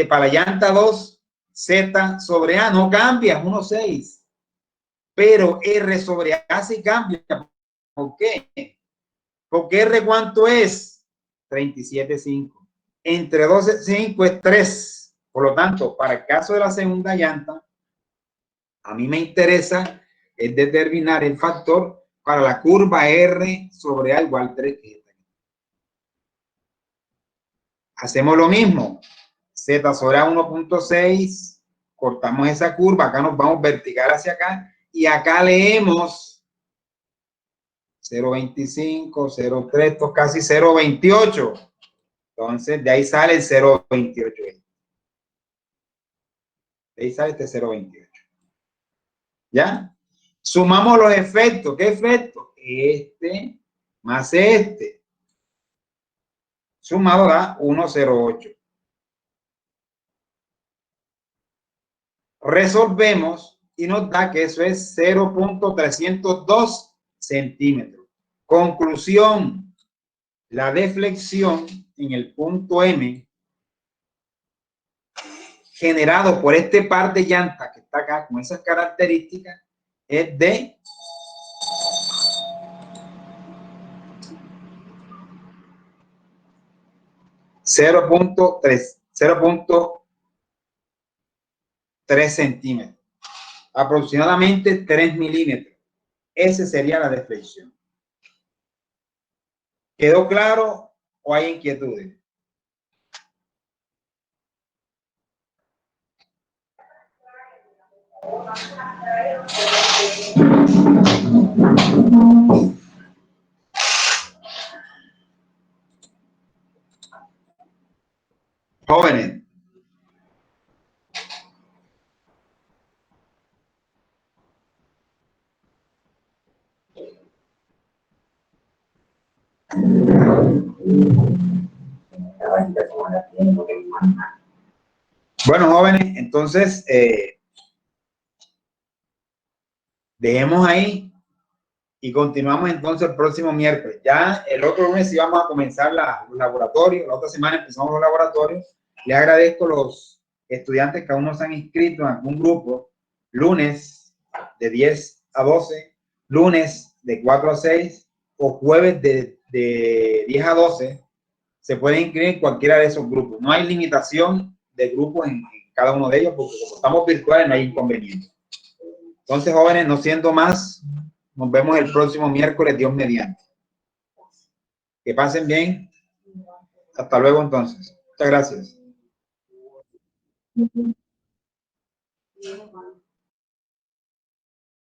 Para la llanta 2, Z sobre A no cambia, es 1,6. Pero R sobre A sí cambia. ¿Por qué? Porque R ¿cuánto es? 37.5. Entre 12.5 es 3. Por lo tanto, para el caso de la segunda llanta, a mí me interesa es determinar el factor para la curva R sobre A igual 3. Hacemos lo mismo. Z sobre A 1.6. Cortamos esa curva. Acá nos vamos vertical hacia acá. Y acá leemos 0.25, 0.3, esto casi 0.28. Entonces, de ahí sale el 0.28. De ahí sale este 0.28. ¿Ya? Sumamos los efectos. ¿Qué efecto? Este más este. Sumado da 1.08. Resolvemos y nos da que eso es 0.302 centímetros. Conclusión, la deflexión en el punto M generado por este par de llantas que está acá con esas características es de 0.3 centímetros, aproximadamente 3 milímetros. Esa sería la deflexión. ¿Quedó claro ¿O hay inquietudes? Jóvenes. Bueno, jóvenes, entonces dejemos ahí y continuamos entonces el próximo miércoles. Ya el otro lunes sí vamos a comenzar los laboratorios, la otra semana empezamos los laboratorios. Les agradezco a los estudiantes que aún no se han inscrito en algún grupo, lunes de 10 a 12, lunes de 4 a 6 o jueves de 10 a 12. Se pueden inscribir en cualquiera de esos grupos. No hay limitación de grupos en cada uno de ellos, porque como estamos virtuales no hay inconveniente. Entonces, jóvenes, no siendo más, nos vemos el próximo miércoles, Dios mediante. Que pasen bien. Hasta luego, entonces. Muchas gracias.